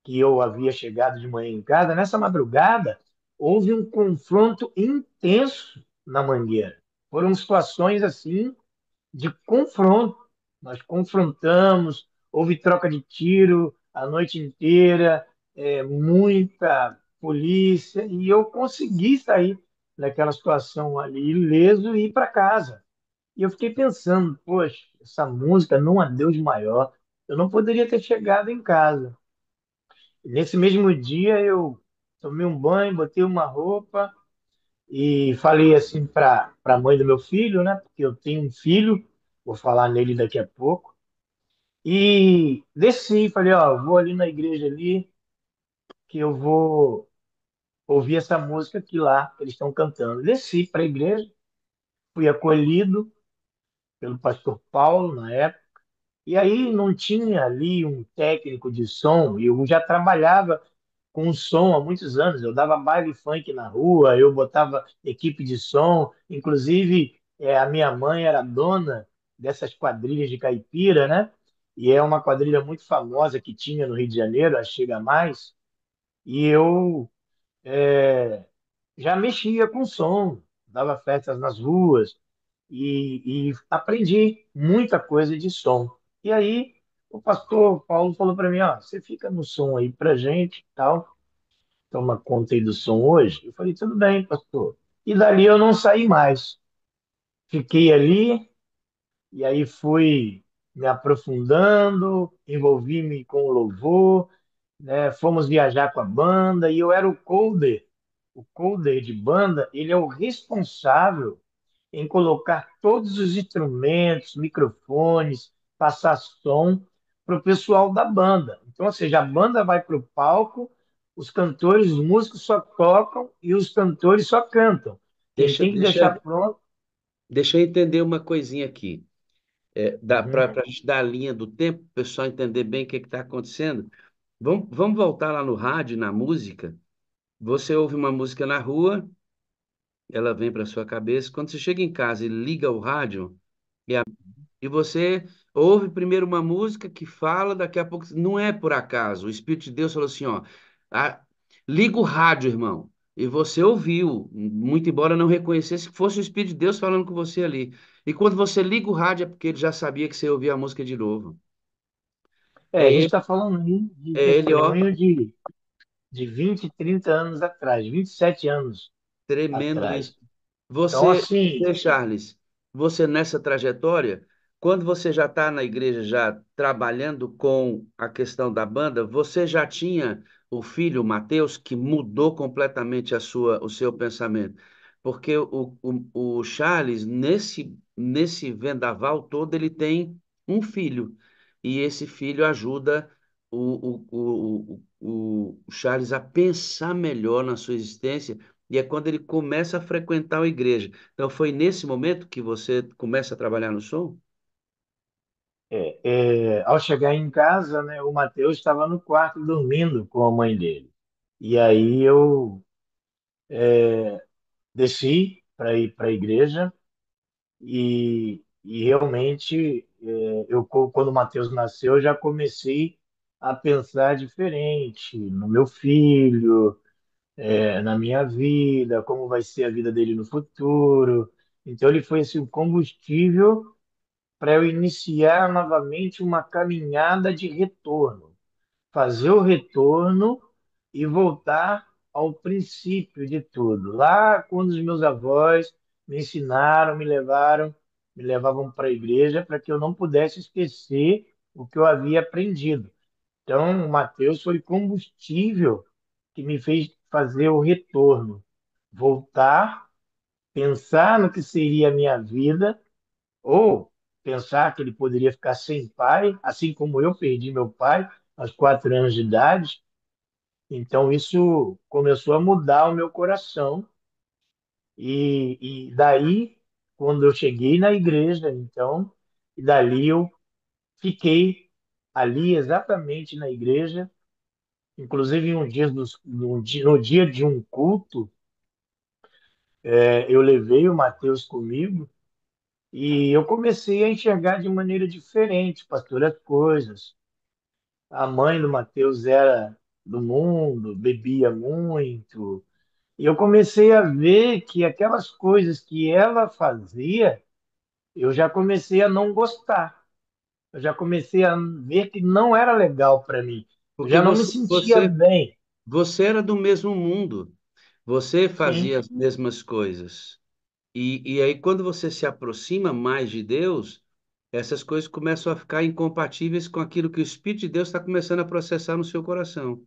que eu havia chegado de manhã em casa, nessa madrugada, houve um confronto intenso na Mangueira. Foram situações assim de confronto. Nós confrontamos, houve troca de tiro a noite inteira, muita polícia, e eu consegui sair daquela situação ali ileso e ir para casa. E eu fiquei pensando, poxa, essa música, Não Há Deus Maior, eu não poderia ter chegado em casa. Nesse mesmo dia eu tomei um banho, botei uma roupa e falei assim para a mãe do meu filho, né? Porque eu tenho um filho, vou falar nele daqui a pouco. E desci, falei, ó, vou ali na igreja ali que eu vou ouvir essa música que lá eles estão cantando. Desci para a igreja, fui acolhido pelo pastor Paulo na época. E aí não tinha ali um técnico de som, e eu já trabalhava com som há muitos anos. Eu dava baile funk na rua, eu botava equipe de som, inclusive a minha mãe era dona dessas quadrilhas de caipira, né? E é uma quadrilha muito famosa que tinha no Rio de Janeiro, a Chega Mais, e eu já mexia com som, dava festas nas ruas e aprendi muita coisa de som. E aí o pastor Paulo falou para mim, ó, você fica no som aí para gente, tal, toma conta aí do som hoje. Eu falei, tudo bem, pastor. E dali eu não saí mais. Fiquei ali e aí fui me aprofundando, envolvi-me com o louvor, né? Fomos viajar com a banda e eu era o coder. O coder de banda, ele é o responsável em colocar todos os instrumentos, microfones, passar som para o pessoal da banda. Então, ou seja, a banda vai para o palco, os cantores, os músicos só tocam e os cantores só cantam. Quem Deixa, tem que deixa, deixar pronto. deixa eu entender uma coisinha aqui. Uhum. Para a gente dar a linha do tempo, o pessoal entender bem o que está acontecendo. Vamos voltar lá no rádio, na música. Você ouve uma música na rua, ela vem para sua cabeça. Quando você chega em casa e liga o rádio, e você ouve primeiro uma música que fala, daqui a pouco. Não é por acaso. O Espírito de Deus falou assim: ó, "Ah, liga o rádio, irmão." E você ouviu, muito embora não reconhecesse que fosse o Espírito de Deus falando com você ali. E quando você liga o rádio é porque ele já sabia que você ia ouvir a música de novo. A É gente ele, está falando aí de é ele, ó, testemunho de 20, 30 anos atrás, 27 anos tremendo atrás. isso. Então, Você, assim, Charles, você nessa trajetória, quando você já está na igreja, já trabalhando com a questão da banda, você já tinha o filho, o Mateus, que mudou completamente o seu pensamento. Porque o Charles, nesse vendaval todo, ele tem um filho. E esse filho ajuda o Charles a pensar melhor na sua existência e é quando ele começa a frequentar a igreja. Então, foi nesse momento que você começa a trabalhar no som? ao chegar em casa, né, o Matheus estava no quarto dormindo com a mãe dele. E aí eu desci para ir para a igreja e realmente, quando o Mateus nasceu, eu já comecei a pensar diferente no meu filho, na minha vida, como vai ser a vida dele no futuro. Então, ele foi assim, o combustível para eu iniciar novamente uma caminhada de retorno, fazer o retorno e voltar ao princípio de tudo. Lá, quando os meus avós me ensinaram, me levavam para a igreja para que eu não pudesse esquecer o que eu havia aprendido. Então, o Mateus foi combustível que me fez fazer o retorno, voltar, pensar no que seria a minha vida, ou pensar que ele poderia ficar sem pai, assim como eu perdi meu pai aos 4 anos de idade. Então, isso começou a mudar o meu coração. E daí, quando eu cheguei na igreja, então, e dali eu fiquei ali exatamente na igreja. Inclusive, no dia de um culto, eu levei o Mateus comigo e eu comecei a enxergar de maneira diferente, pastor, as coisas. A mãe do Mateus era do mundo, bebia muito. E eu comecei a ver que aquelas coisas que ela fazia, eu já comecei a não gostar. Eu já comecei a ver que não era legal para mim. Eu Porque já não me sentia bem. você era do mesmo mundo, você Sim, fazia as mesmas coisas. E aí, quando você se aproxima mais de Deus, essas coisas começam a ficar incompatíveis com aquilo que o Espírito de Deus está começando a processar no seu coração.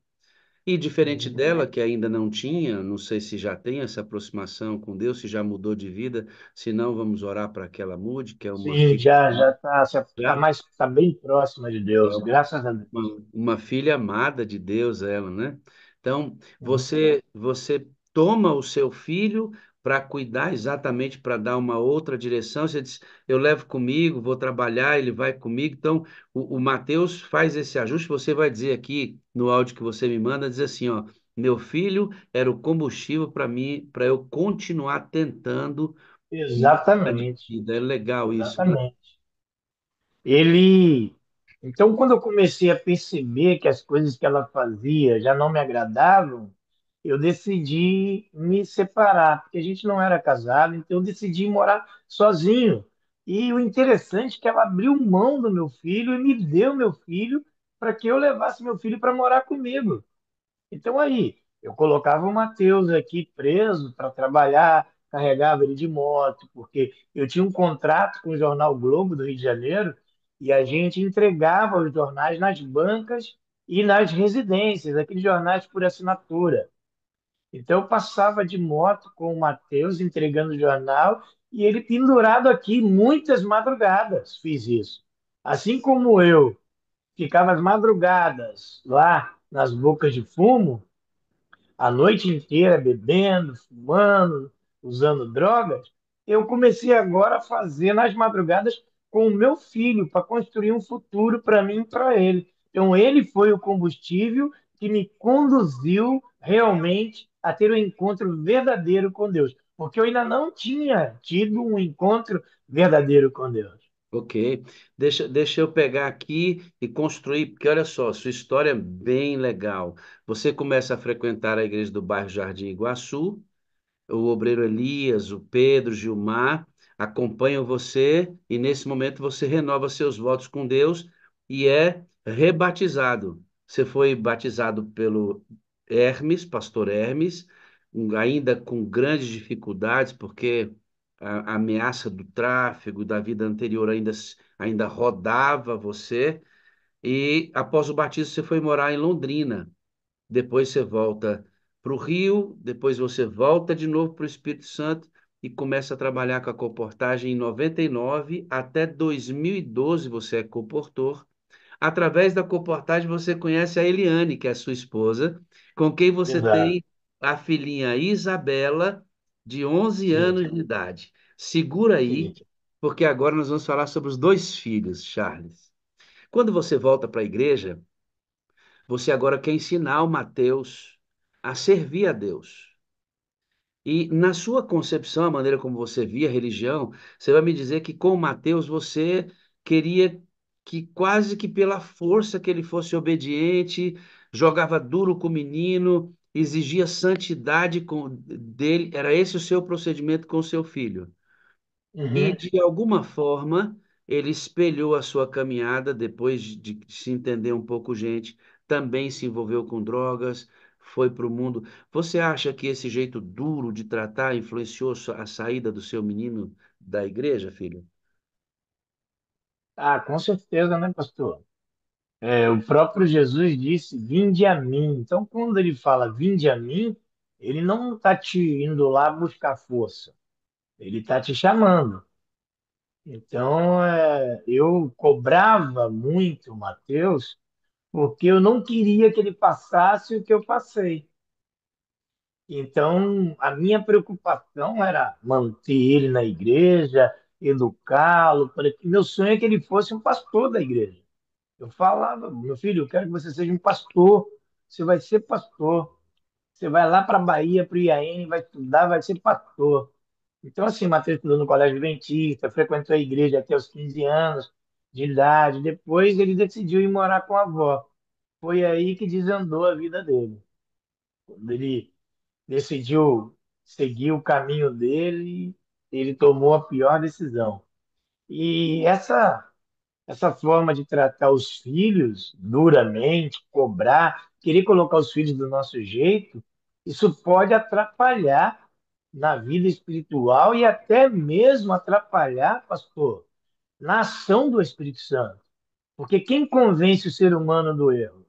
E diferente sim, dela, que ainda não tinha, não sei se já tem essa aproximação com Deus, se já mudou de vida, se não, vamos orar para que ela mude, que é uma sim, filha. já tá Já mais, tá bem próxima de é Deus, graças a Deus. uma filha amada de Deus, ela, né? Então, Sim, você toma o seu filho para cuidar exatamente para dar uma outra direção. Você diz, eu levo comigo, vou trabalhar, ele vai comigo. Então, o Mateus faz esse ajuste. Você vai dizer aqui no áudio que você me manda, diz assim, ó, meu filho era o combustível para mim, para eu continuar tentando na minha exatamente, vida. É legal isso, né? exatamente. Ele. Então, quando eu comecei a perceber que as coisas que ela fazia já não me agradavam, eu decidi me separar, porque a gente não era casado, então eu decidi morar sozinho. E o interessante é que ela abriu mão do meu filho e me deu meu filho para que eu levasse meu filho para morar comigo. Então aí, eu colocava o Matheus aqui preso para trabalhar, carregava ele de moto, porque eu tinha um contrato com o jornal Globo do Rio de Janeiro e a gente entregava os jornais nas bancas e nas residências, aqueles jornais por assinatura. Então eu passava de moto com o Matheus entregando o jornal e ele pendurado aqui muitas madrugadas, fiz isso. Assim como eu ficava as madrugadas lá nas bocas de fumo, a noite inteira bebendo, fumando, usando drogas, eu comecei agora a fazer nas madrugadas com o meu filho, para construir um futuro para mim e para ele. Então, ele foi o combustível que me conduziu realmente a ter um encontro verdadeiro com Deus, porque eu ainda não tinha tido um encontro verdadeiro com Deus. Ok, deixa eu pegar aqui e construir, porque olha só, sua história é bem legal. Você começa a frequentar a igreja do bairro Jardim Iguaçu, o obreiro Elias, o Pedro, Gilmar acompanham você e nesse momento você renova seus votos com Deus e é rebatizado. Você foi batizado pelo Hermes, pastor Hermes, ainda com grandes dificuldades, porque a ameaça do tráfego da vida anterior ainda rodava você. E após o batismo você foi morar em Londrina. Depois você volta para o Rio, depois você volta de novo para o Espírito Santo e começa a trabalhar com a comportagem em 99 até 2012 você é comportor. Através da comportagem você conhece a Eliane, que é a sua esposa, com quem você Exato. tem a filhinha Isabela, de 11 Sim, anos de idade. Segura aí, sim. porque agora nós vamos falar sobre os dois filhos, Charles. Quando você volta para a igreja, você agora quer ensinar o Mateus a servir a Deus. E na sua concepção, a maneira como você via a religião, você vai me dizer que com Mateus você queria que quase que pela força que ele fosse obediente, jogava duro com o menino, exigia santidade dele. Era esse o seu procedimento com o seu filho? E, Uhum. de alguma forma, ele espelhou a sua caminhada, depois de se entender um pouco, gente, também se envolveu com drogas, foi para o mundo. Você acha que esse jeito duro de tratar influenciou a saída do seu menino da igreja, filho? Ah, com certeza, né, pastor? O próprio Jesus disse: Vinde a mim. Então, quando ele fala vinde a mim, ele não está te indo lá buscar força, ele está te chamando. Então, eu cobrava muito o Mateus, porque eu não queria que ele passasse o que eu passei. Então, a minha preocupação era manter ele na igreja, educá-lo. Meu sonho é que ele fosse um pastor da igreja. Eu falava, meu filho, eu quero que você seja um pastor. Você vai ser pastor. Você vai lá para a Bahia, para o IAN, vai estudar, vai ser pastor. Então, assim, Matheus estudou no colégio adventista, frequentou a igreja até os 15 anos de idade. Depois ele decidiu ir morar com a avó. Foi aí que desandou a vida dele. Quando ele decidiu seguir o caminho dele, ele tomou a pior decisão. E essa forma de tratar os filhos duramente, cobrar, querer colocar os filhos do nosso jeito, isso pode atrapalhar na vida espiritual e até mesmo atrapalhar, pastor, na ação do Espírito Santo. Porque quem convence o ser humano do erro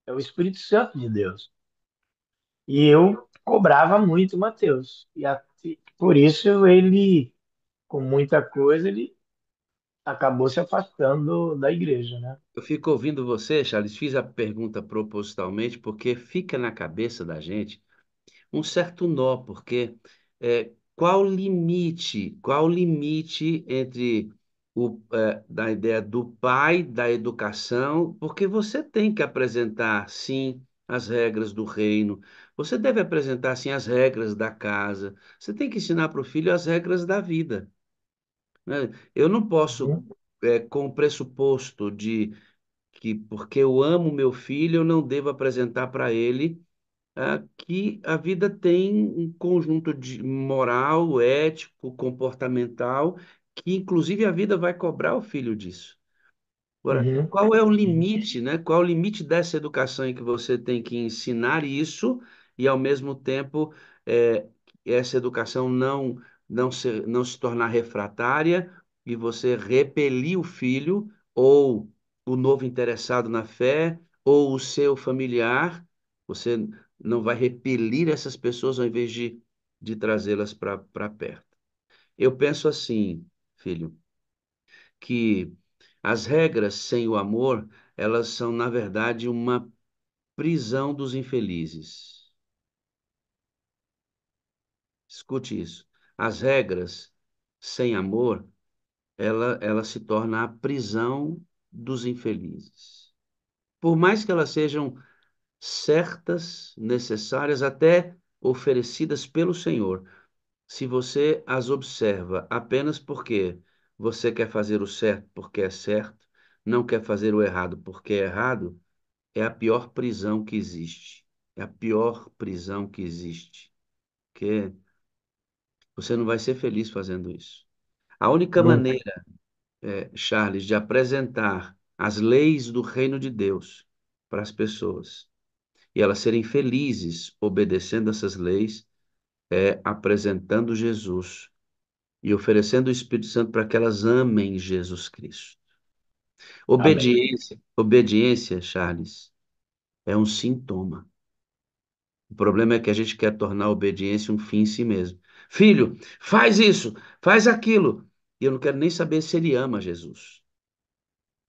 é o Espírito Santo de Deus. E eu cobrava muito Mateus. Por isso ele, com muita coisa, ele acabou se afastando da igreja, né? Eu fico ouvindo você, Charles, fiz a pergunta propositalmente porque fica na cabeça da gente um certo nó, porque qual o limite entre da ideia do pai, da educação, porque você tem que apresentar, sim, as regras do reino, você deve apresentar, sim, as regras da casa, você tem que ensinar para o filho as regras da vida, né? Eu não posso, Uhum, com o pressuposto de que porque eu amo meu filho, eu não devo apresentar para ele que a vida tem um conjunto de moral, ético, comportamental, que inclusive a vida vai cobrar o filho disso. Agora, uhum, qual é o uhum, limite, né? Qual é o limite dessa educação em que você tem que ensinar isso e, ao mesmo tempo, essa educação não se tornar refratária e você repelir o filho ou o novo interessado na fé ou o seu familiar, você não vai repelir essas pessoas ao invés de trazê-las para perto. Eu penso assim, filho, que as regras sem o amor, elas são, na verdade, uma prisão dos infelizes. Escute isso. As regras sem amor, ela se torna a prisão dos infelizes. Por mais que elas sejam certas, necessárias, até oferecidas pelo Senhor, se você as observa apenas porque você quer fazer o certo porque é certo, não quer fazer o errado porque é errado, é a pior prisão que existe. É a pior prisão que existe. Porque você não vai ser feliz fazendo isso. A única nunca. maneira, Charles, de apresentar as leis do reino de Deus para as pessoas e elas serem felizes obedecendo essas leis é apresentando Jesus e oferecendo o Espírito Santo para que elas amem Jesus Cristo. Amém. Obediência, Charles, é um sintoma. O problema é que a gente quer tornar a obediência um fim em si mesmo. Filho, faz isso, faz aquilo. E eu não quero nem saber se ele ama Jesus.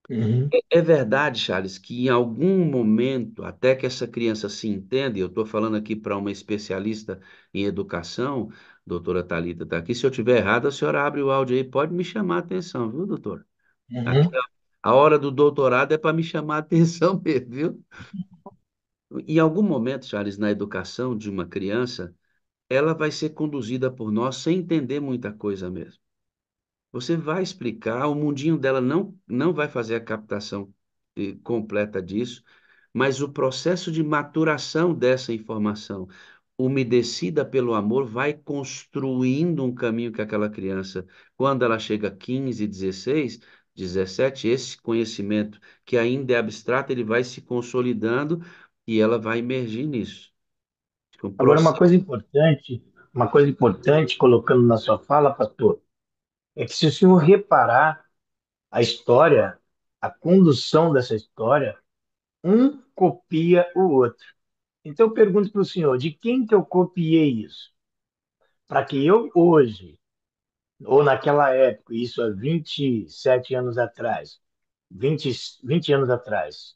Uhum, É verdade, Charles, que em algum momento, até que essa criança se entenda, e eu estou falando aqui para uma especialista em educação, doutora Thalita está aqui. Se eu estiver errado, a senhora abre o áudio aí, pode me chamar a atenção, viu, doutor? Aqui, uhum, a hora do doutorado é para me chamar a atenção mesmo, viu? Em algum momento, Charles, na educação de uma criança, ela vai ser conduzida por nós sem entender muita coisa mesmo. Você vai explicar, o mundinho dela não vai fazer a captação completa disso, mas o processo de maturação dessa informação, umedecida pelo amor, vai construindo um caminho que aquela criança, quando ela chega a 15, 16, 17, esse conhecimento que ainda é abstrato, ele vai se consolidando e ela vai emergir nisso. Um Agora, processo. uma coisa importante, colocando na sua fala, pastor, é que se o senhor reparar a história, a condução dessa história, um copia o outro. Então, eu pergunto para o senhor, de quem que eu copiei isso? Para que eu hoje, ou naquela época, isso há 27 anos atrás, 20 20 anos atrás,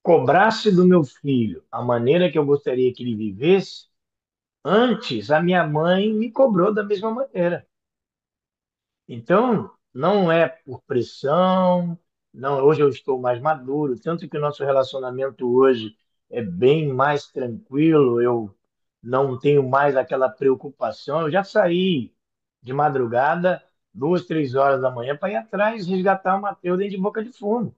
cobrasse do meu filho a maneira que eu gostaria que ele vivesse, antes a minha mãe me cobrou da mesma maneira. Então, não é por pressão, não, hoje eu estou mais maduro, tanto que o nosso relacionamento hoje é bem mais tranquilo, eu não tenho mais aquela preocupação. Eu já saí de madrugada, 2, 3 horas da manhã, para ir atrás resgatar o Mateus dentro de Boca de Fumo.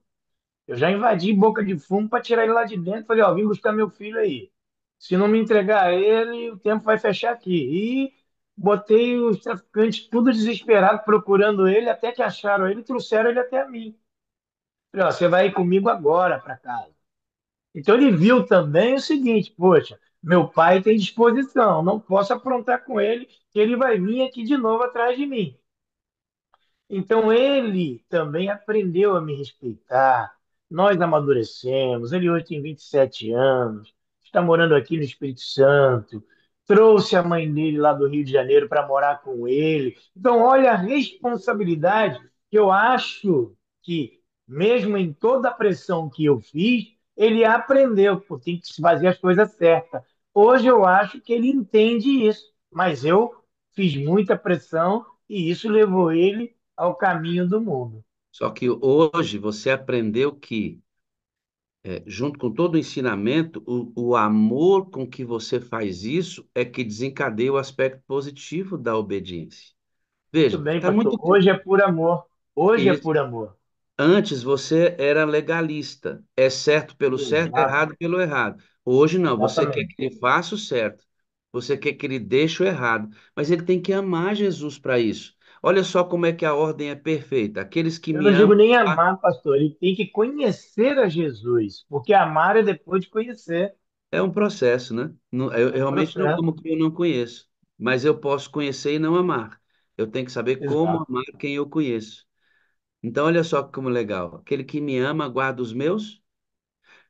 Eu já invadi Boca de Fumo para tirar ele lá de dentro. Falei, ó, vim buscar meu filho aí. Se não me entregar ele, o tempo vai fechar aqui. E botei os traficantes tudo desesperado procurando ele, até que acharam ele e trouxeram ele até a mim. Falei, ó, você vai ir comigo agora para casa. Então ele viu também o seguinte, poxa, meu pai tem disposição, não posso aprontar com ele, que ele vai vir aqui de novo atrás de mim. Então ele também aprendeu a me respeitar. Nós amadurecemos. Ele hoje tem 27 anos, está morando aqui no Espírito Santo. Trouxe a mãe dele lá do Rio de Janeiro para morar com ele. Então, olha a responsabilidade que eu acho que, mesmo em toda a pressão que eu fiz, ele aprendeu, porque tem que fazer as coisas certas. Hoje eu acho que ele entende isso, mas eu fiz muita pressão e isso levou ele ao caminho do mundo. Só que hoje você aprendeu que junto com todo o ensinamento, o amor com que você faz isso é que desencadeia o aspecto positivo da obediência. Muito Veja, bem, tá pastor. muito. Hoje é por amor. Hoje é Isso. por amor. Antes você era legalista, é certo pelo certo, Exato, errado pelo errado. Hoje não, você quer que exatamente. ele faça o certo, você quer que ele deixe o errado, mas ele tem que amar Jesus para isso. Olha só como é que a ordem é perfeita. Aqueles que Eu me não digo amam. nem amar, pastor. Ele tem que conhecer a Jesus, porque amar é depois de conhecer. É um processo, né? Eu É um realmente não processo. amo quem eu não conheço, mas eu posso conhecer e não amar. Eu tenho que saber como Exato. amar quem eu conheço. Então, olha só como legal. Aquele que me ama guarda os meus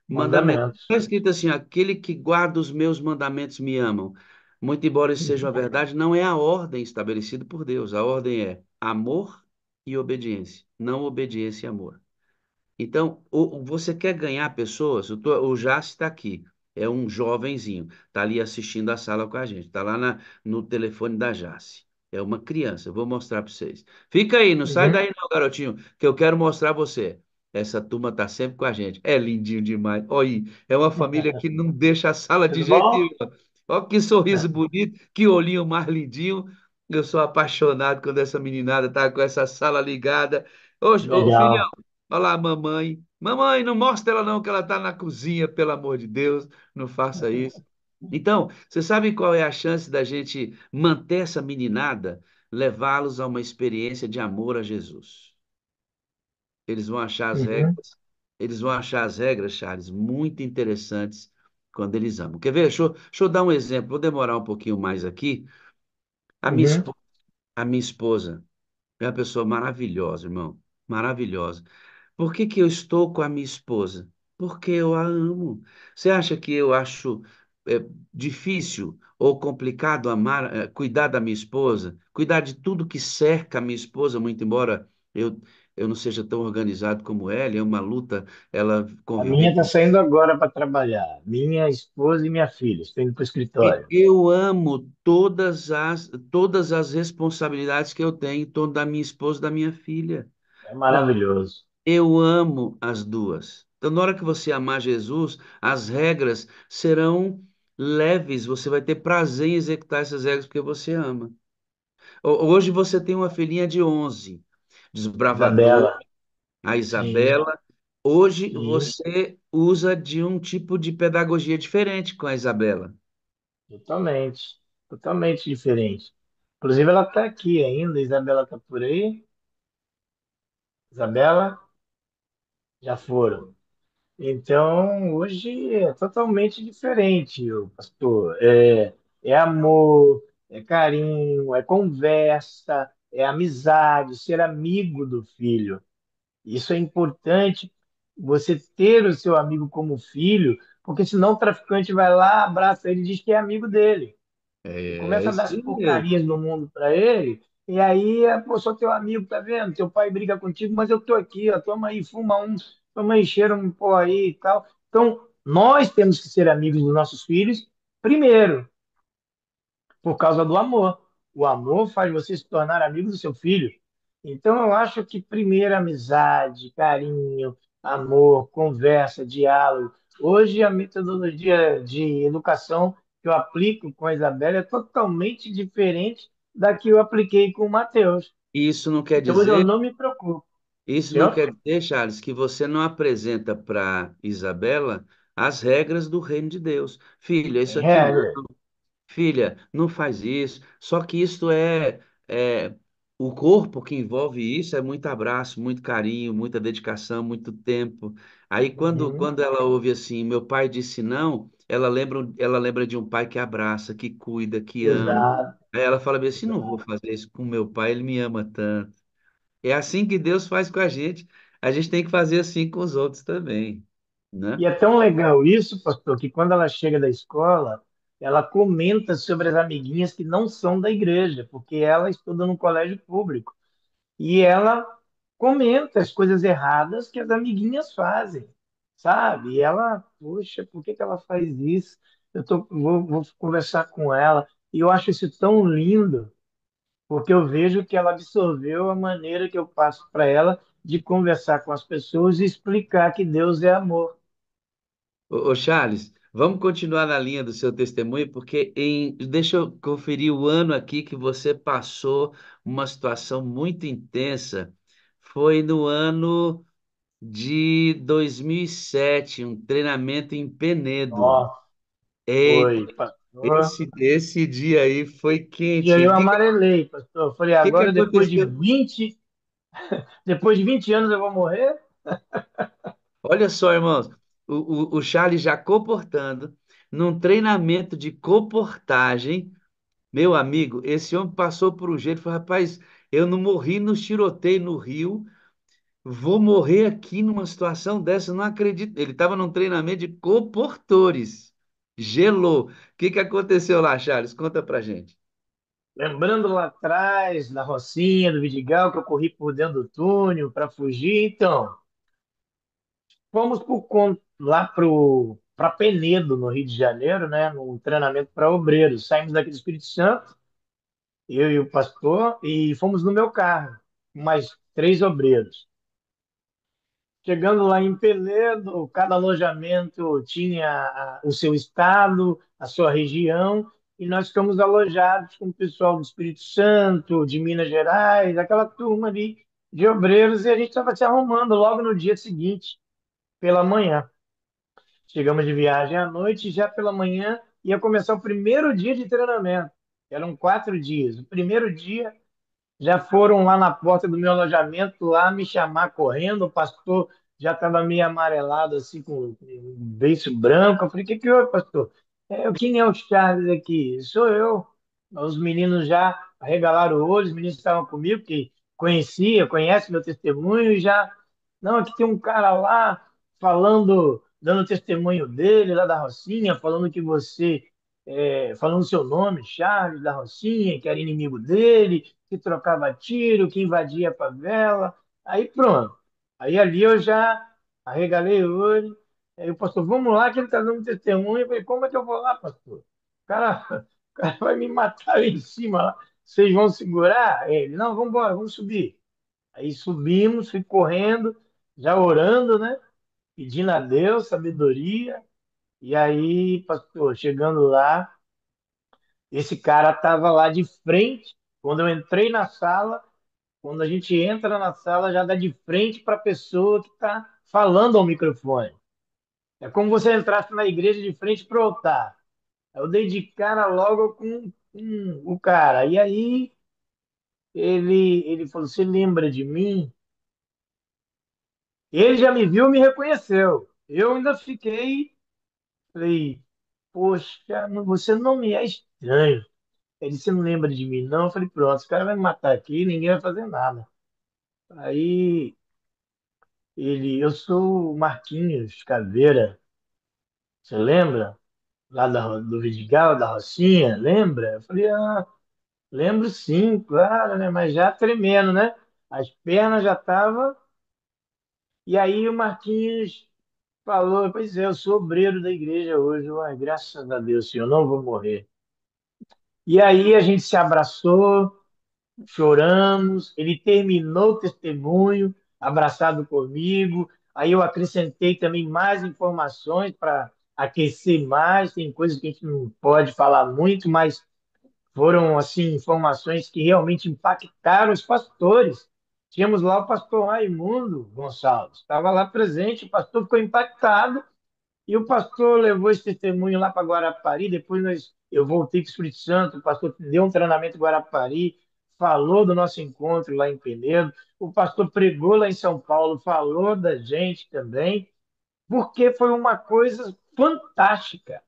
mandamentos. Mandamentos. Está escrito assim: aquele que guarda os meus mandamentos me amam. Muito embora isso seja uma Uhum. verdade, não é a ordem estabelecida por Deus. A ordem é amor e obediência, não obediência e amor. Então, você quer ganhar pessoas? O Jace está aqui, é um jovenzinho, está ali assistindo a sala com a gente, está lá no telefone da Jace. É uma criança, eu vou mostrar para vocês. Fica aí, não sai Uhum. daí não, garotinho, que eu quero mostrar você. Essa turma está sempre com a gente. É lindinho demais. Olha aí, é uma família que não deixa a sala de Tudo jeito bom? nenhum. Olha que sorriso bonito, que olhinho mais lindinho. Eu sou apaixonado quando essa meninada tá com essa sala ligada. Ô, filhão, Legal. olha lá, mamãe. Mamãe, não mostra ela não, que ela tá na cozinha, pelo amor de Deus. Não faça isso. Então, você sabe qual é a chance da gente manter essa meninada, levá-los a uma experiência de amor a Jesus? Eles vão achar as Uhum. regras, eles vão achar as regras, Charles, muito interessantes quando eles amam. Quer ver? Deixa eu dar um exemplo, vou demorar um pouquinho mais aqui. A minha, Uhum. espo- a minha esposa é uma pessoa maravilhosa, irmão, maravilhosa. Por que que eu estou com a minha esposa? Porque eu a amo. Você acha que eu acho difícil ou complicado cuidar da minha esposa, cuidar de tudo que cerca a minha esposa, muito embora eu, eu não seja tão organizado como ela, é uma luta ela A minha conviver está com. saindo agora para trabalhar. Minha esposa e minha filha. Estou indo para o escritório. Eu amo todas as responsabilidades que eu tenho em torno da minha esposa e da minha filha. É maravilhoso. Eu amo as duas. Então, na hora que você amar Jesus, as regras serão. leves, você vai ter prazer em executar essas regras porque você ama. Hoje você tem uma filhinha de 11, desbravador, Isabela, a sim, Isabela. Hoje sim, você usa de um tipo de pedagogia diferente com a Isabela. totalmente, totalmente diferente. Inclusive, ela está aqui ainda, a Isabela está por aí. Isabela, já foram. Então, hoje é totalmente diferente, o pastor. É amor, é carinho, é conversa, é amizade, ser amigo do filho. Isso é importante, você ter o seu amigo como filho, porque senão o traficante vai lá, abraça ele e diz que é amigo dele. E É começa a dar as isso mesmo. porcarias do mundo para ele, e aí, pô, sou teu amigo, tá vendo? Teu pai briga contigo, mas eu tô aqui, ó, toma aí, fuma um, toma aí, cheira um pó aí e tal. Então, nós temos que ser amigos dos nossos filhos, primeiro, por causa do amor. O amor faz você se tornar amigo do seu filho. Então, eu acho que primeiro amizade, carinho, amor, conversa, diálogo. Hoje, a metodologia de educação que eu aplico com a Isabela é totalmente diferente da que eu apliquei com o Mateus. Isso não quer Então, hoje eu dizer, não me preocupo. isso não Senhor? quer dizer, Charles, que você não apresenta para Isabela as regras do reino de Deus. Filha, isso Tem aqui não. regra. Filha, não faz isso. Só que isso é o corpo que envolve isso é muito abraço, muito carinho, muita dedicação, muito tempo. Aí Uhum. quando ela ouve assim, meu pai disse não, ela lembra de um pai que abraça, que cuida, que ama. Exato, Aí ela fala bem assim, não vou exato. fazer isso com meu pai, ele me ama tanto. É assim que Deus faz com a gente. A gente tem que fazer assim com os outros também, né? E é tão legal isso, pastor, que quando ela chega da escola, ela comenta sobre as amiguinhas que não são da igreja, porque ela estuda no colégio público. E ela comenta as coisas erradas que as amiguinhas fazem, sabe? E ela, poxa, por que que ela faz isso? Vou conversar com ela. E eu acho isso tão lindo, porque eu vejo que ela absorveu a maneira que eu passo para ela de conversar com as pessoas e explicar que Deus é amor. Ô, Charles, vamos continuar na linha do seu testemunho, porque deixa eu conferir o ano aqui que você passou uma situação muito intensa. Foi no ano de 2007, um treinamento em Penedo. Ó, Eita, foi, pastor. esse dia aí foi E aí quente. eu O amarelei, pastor. Eu falei, que agora aconteceu? depois de 20 anos eu vou morrer? Olha só, irmãos, o Charles já comportando, num treinamento de comportagem. Meu amigo, esse homem passou por um jeito, falou, rapaz, eu não morri no tiroteio no Rio, vou morrer aqui numa situação dessa, eu não acredito. Ele estava num treinamento de comportores. Gelou. O que que aconteceu lá, Charles? Conta pra gente. Lembrando lá atrás, na Rocinha, do Vidigal, que eu corri por dentro do túnel para fugir. Então, fomos lá para Penedo, no Rio de Janeiro, né, num treinamento para obreiros. Saímos daqui do Espírito Santo, eu e o pastor, e fomos no meu carro, com mais 3 obreiros. Chegando lá em Penedo, cada alojamento tinha o seu estado, a sua região, e nós ficamos alojados com o pessoal do Espírito Santo, de Minas Gerais, aquela turma ali de obreiros, e a gente estava se arrumando logo no dia seguinte, pela manhã. Chegamos de viagem à noite e já pela manhã ia começar o primeiro dia de treinamento. Eram 4 dias. O primeiro dia já foram lá na porta do meu alojamento lá me chamar correndo, o pastor já estava meio amarelado, assim, com um beiço branco. Eu falei, o que que houve, pastor? Quem é o Charles aqui? Sou eu. Os meninos já arregalaram o olho, os meninos estavam comigo, que conhece meu testemunho, e já, não, aqui tem um cara lá falando, dando testemunho dele, lá da Rocinha, falando que você, falando seu nome, Charles da Rocinha, que era inimigo dele, que trocava tiro, que invadia a favela. Aí pronto. Aí ali eu já arregalei o olho. Aí o pastor, vamos lá, que ele está dando testemunho. Eu falei, como é que eu vou lá, pastor? O cara vai me matar ali em cima lá. Vocês vão segurar? Ele, não, vamos embora, vamos subir. Aí subimos, fui correndo, já orando, né? Pedindo a Deus sabedoria. E aí, pastor, chegando lá, esse cara estava lá de frente. Quando eu entrei na sala, quando a gente entra na sala, já dá de frente para a pessoa que está falando ao microfone. É como você entrasse na igreja de frente para o altar. Eu dei de cara logo com o cara. E aí ele falou: Você lembra de mim? Ele já me viu, me reconheceu. Eu ainda fiquei, falei, poxa, você não me é estranho. Ele disse: Você não lembra de mim, não? Eu falei: Pronto, esse cara vai me matar aqui, ninguém vai fazer nada. Aí eu sou o Marquinhos Caveira, você lembra? Lá do Vidigal, da Rocinha, lembra? Eu falei: Lembro sim, claro, né? Mas já tremendo, né? As pernas já estavam. E aí o Marquinhos falou: Pois é, eu sou obreiro da igreja hoje. Uai, graças a Deus, Senhor, não vou morrer. E aí a gente se abraçou, choramos. Ele terminou o testemunho, abraçado comigo. Aí eu acrescentei também mais informações para aquecer mais. Tem coisas que a gente não pode falar muito, mas foram assim informações que realmente impactaram os pastores. Tínhamos lá o pastor Raimundo Gonçalves, estava lá presente, o pastor ficou impactado e o pastor levou esse testemunho lá para Guarapari. Depois eu voltei para o Espírito Santo, o pastor deu um treinamento em Guarapari, falou do nosso encontro lá em Penedo, o pastor pregou lá em São Paulo, falou da gente também, porque foi uma coisa fantástica.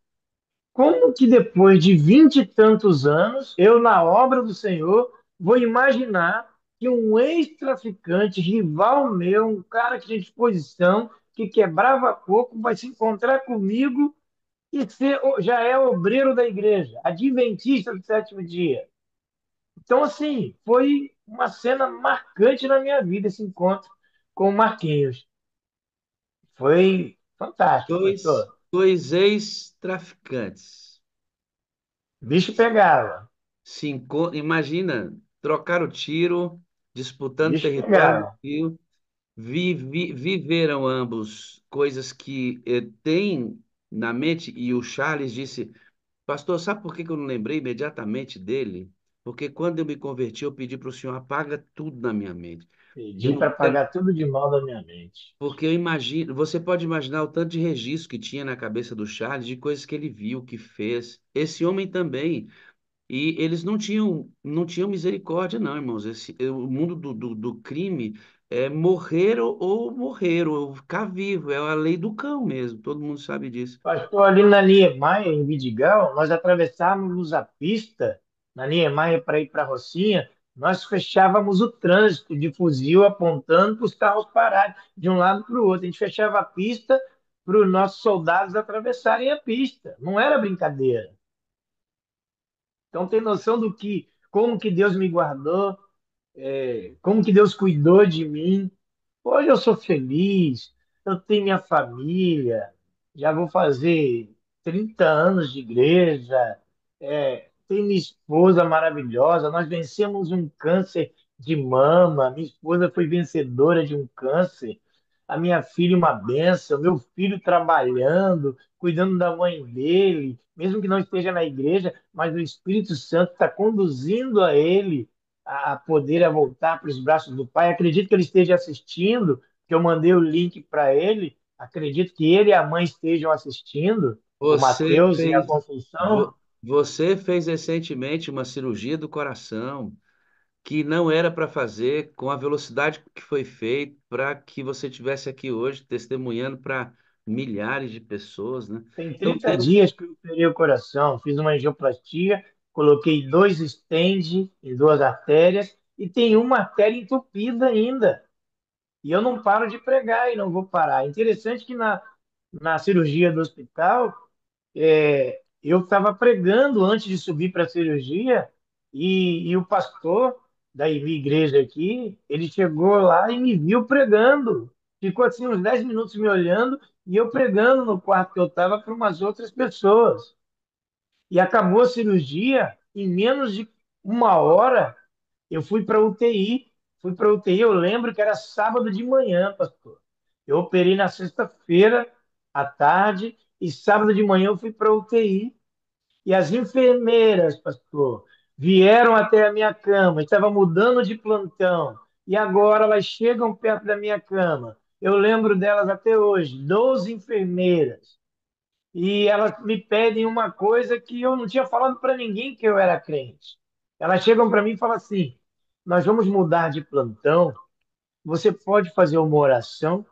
Como que depois de 20 e tantos anos, eu, na obra do Senhor, vou imaginar que um ex-traficante, rival meu, um cara que tinha disposição, que quebrava coco, vai se encontrar comigo e já é obreiro da igreja, adventista do sétimo dia. Então, assim, foi uma cena marcante na minha vida, esse encontro com o Marquinhos. Foi fantástico, Dois, pastor. dois ex-traficantes. O bicho pegava, Imagina, trocaram tiro, o disputando bicho território no pegava. Rio, viveram ambos coisas que têm na mente, e o Charles disse, pastor, sabe por que que eu não lembrei imediatamente dele? Porque quando eu me converti, eu pedi para o Senhor, apaga tudo na minha mente. Eu Pedi não para quero, pagar tudo de mal da minha mente. porque eu imagino, você pode imaginar o tanto de registro que tinha na cabeça do Charles, de coisas que ele viu, que fez. Esse homem também. E eles não tinham misericórdia, não, irmãos. O mundo do crime é morrer ou morrer, ou ficar vivo. É a lei do cão mesmo. Todo mundo sabe disso. Pastor, ali na Niemeyer, em Vidigal, nós atravessávamos a pista na Niemeyer para ir para a Rocinha, nós fechávamos o trânsito de fuzil apontando para os carros pararem de um lado para o outro. A gente fechava a pista para os nossos soldados atravessarem a pista. Não era brincadeira. Então tem noção como que Deus me guardou, como que Deus cuidou de mim. Hoje eu sou feliz, eu tenho minha família, já vou fazer 30 anos de igreja, tenho minha esposa maravilhosa, nós vencemos um câncer de mama, minha esposa foi vencedora de um câncer, a minha filha uma bênção, meu filho trabalhando, cuidando da mãe dele, mesmo que não esteja na igreja, mas o Espírito Santo está conduzindo a ele a poder voltar para os braços do Pai. Acredito que ele esteja assistindo, que eu mandei o link para ele. Acredito que ele e a mãe estejam assistindo, o Você Mateus e a fez, Conceição. vo- você fez recentemente uma cirurgia do coração que não era para fazer com a velocidade que foi feito para que você tivesse aqui hoje testemunhando para milhares de pessoas, né? Tem Então 30 Deus, dias que eu operei o coração, fiz uma angioplastia, coloquei dois stents em duas artérias e tem uma artéria entupida ainda. E eu não paro de pregar e não vou parar. É interessante que na cirurgia do hospital, eu estava pregando antes de subir para a cirurgia e o pastor da minha igreja aqui, ele chegou lá e me viu pregando. Ficou assim uns 10 minutos me olhando e eu pregando no quarto que eu estava para umas outras pessoas. E acabou a cirurgia, em menos de uma hora, eu fui para UTI. Fui para UTI, eu lembro que era sábado de manhã, pastor. Eu operei na sexta-feira à tarde e sábado de manhã eu fui para UTI. E as enfermeiras, pastor, vieram até a minha cama, estava mudando de plantão, e agora elas chegam perto da minha cama. Eu lembro delas até hoje, 12 enfermeiras. E elas me pedem uma coisa que eu não tinha falado para ninguém que eu era crente. Elas chegam para mim e falam assim: nós vamos mudar de plantão, você pode fazer uma oração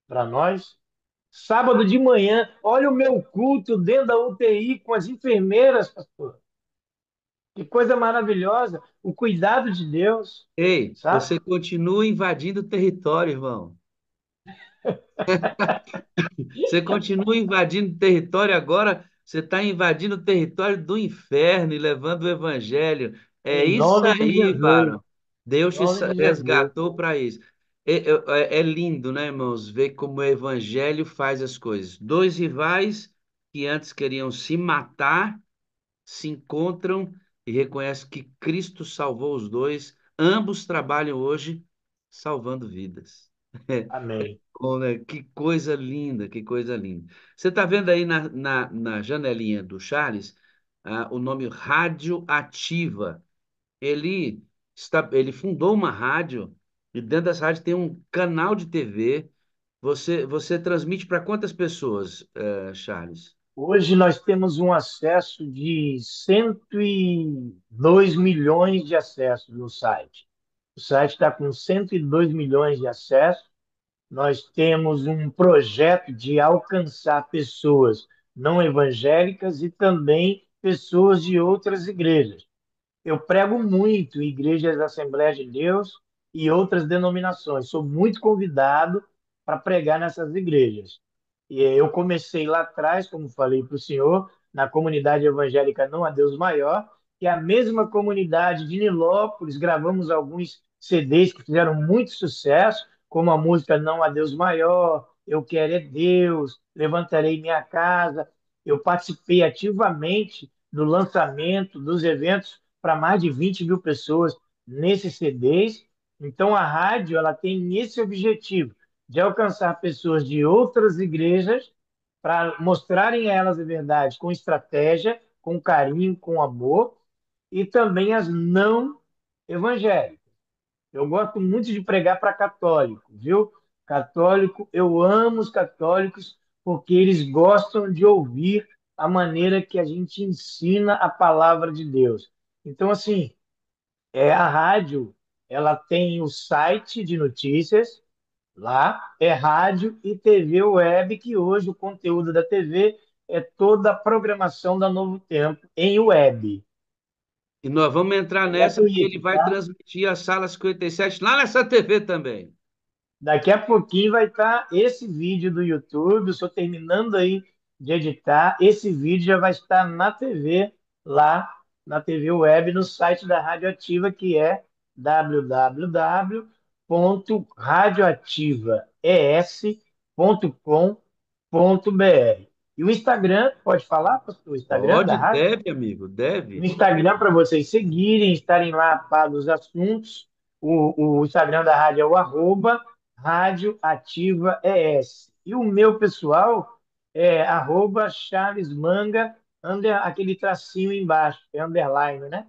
para nós? Sábado de manhã, olha o meu culto dentro da UTI com as enfermeiras, pastor. Que coisa maravilhosa, o cuidado de Deus, Ei, sabe? você continua invadindo o território, irmão. Você continua invadindo o território agora, você está invadindo o território do inferno e levando o evangelho. É Em isso nome de aí, Jesus, varão. Deus em te nome de Jesus. resgatou para isso. É lindo, né, irmãos, ver como o evangelho faz as coisas. Dois rivais que antes queriam se matar se encontram e reconhecem que Cristo salvou os dois. Ambos trabalham hoje salvando vidas. Amém. Bom, né? Que coisa linda, que coisa linda. Você está vendo aí na janelinha do Charles, o nome Rádio Ativa. Ele fundou uma rádio e dentro dessa rádio tem um canal de TV. Você transmite para quantas pessoas, Charles? Hoje nós temos um acesso de 102 milhões de acessos no site. O site está com 102 milhões de acessos. Nós temos um projeto de alcançar pessoas não evangélicas e também pessoas de outras igrejas. Eu prego muito em igrejas da Assembleia de Deus e outras denominações. Sou muito convidado para pregar nessas igrejas. E eu comecei lá atrás, como falei para o senhor, na comunidade evangélica Não Há Deus Maior, que é a mesma comunidade de Nilópolis. Gravamos alguns CDs que fizeram muito sucesso, como a música Não Há Deus Maior, Eu Quero é Deus, Levantarei Minha Casa. Eu participei ativamente do lançamento dos eventos para mais de 20 mil pessoas nesses CDs. Então, a rádio ela tem esse objetivo de alcançar pessoas de outras igrejas para mostrarem a elas a verdade com estratégia, com carinho, com amor, e também as não evangélicas. Eu gosto muito de pregar para católico, viu? Católico, eu amo os católicos porque eles gostam de ouvir a maneira que a gente ensina a palavra de Deus. Então, assim, a rádio, ela tem o site de notícias, lá é rádio e TV web, que hoje o conteúdo da TV é toda a programação da Novo Tempo em web. E nós vamos entrar É nessa porque ele gratuito, vai tá? transmitir a Sala 57 lá nessa TV também. Daqui a pouquinho vai estar esse vídeo do YouTube. Eu estou terminando aí de editar. Esse vídeo já vai estar na TV, lá na TV web, no site da Radioativa, que é www.radioativaes.com.br. E o Instagram, pode falar, pastor? O Instagram da Pode, rádio? deve, amigo, O deve. Instagram para vocês seguirem, estarem lá a par dos assuntos. O Instagram da rádio é o arroba Rádio Ativa ES. E o meu pessoal é arroba Charles Manga, aquele tracinho embaixo, é underline, né?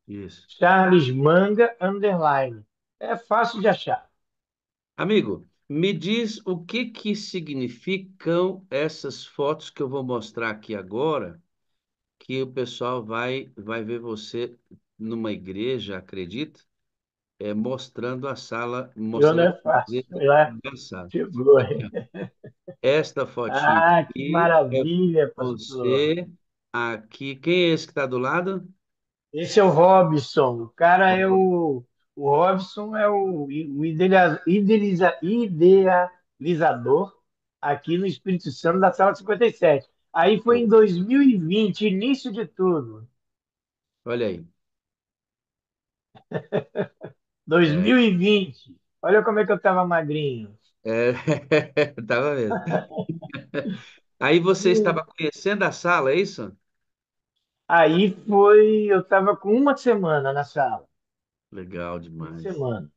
Isso. Charles Manga, underline. É fácil de achar. Amigo, me diz o que que significam essas fotos que eu vou mostrar aqui agora, que o pessoal vai ver você numa igreja, acredita? Mostrando a sala, Eu não mostrando é a fácil. camiseta Lá da sala. chegou. Aqui, ó. Esta fotinha Ah, que aqui é maravilha, pastor. você aqui. Quem é esse que está do lado? Esse é o Robson. O cara é o Robson é o idealizador aqui no Espírito Santo da Sala 57. Aí foi em 2020, início de tudo. Olha aí. É, 2020. Olha como é que eu estava magrinho. é, tava mesmo. Aí você estava conhecendo a sala, é isso? Aí foi, eu estava com uma semana na sala. Legal Uma demais. semana.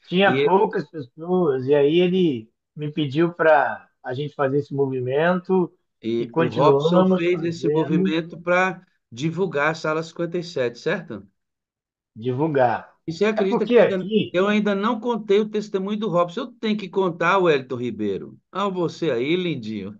Tinha E poucas pessoas, e aí ele me pediu para a gente fazer esse movimento. e E o Robson continuamos fez esse fazendo, movimento para divulgar a Sala 57, certo? divulgar. E você É acredita que porque aqui, eu ainda não contei o testemunho do Robson? Eu tenho que contar, Wellington Ribeiro. Ah, você aí, lindinho.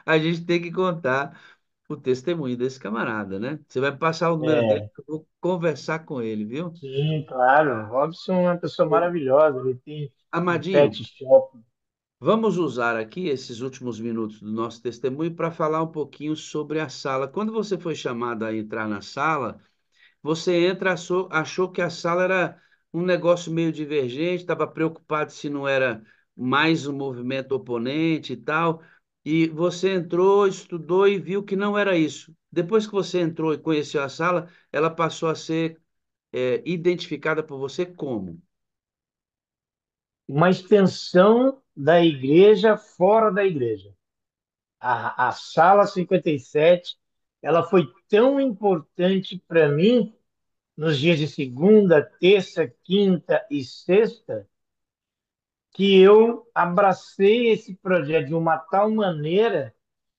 A gente tem que contar o testemunho desse camarada, né? Você vai passar o número dele, é, eu vou conversar com ele, viu? sim, claro, o Robson é uma pessoa Ô, maravilhosa, ele tem um Amadinho, pet shop. vamos usar aqui esses últimos minutos do nosso testemunho para falar um pouquinho sobre a sala. Quando você foi chamado a entrar na sala, você entra, achou que a sala era um negócio meio divergente, estava preocupado se não era mais um movimento oponente e tal, e você entrou, estudou e viu que não era isso. Depois que você entrou e conheceu a sala, ela passou a ser, identificada por você como? Uma extensão da igreja fora da igreja. A Sala 57, ela foi tão importante para mim nos dias de segunda, terça, quinta e sexta, que eu abracei esse projeto de uma tal maneira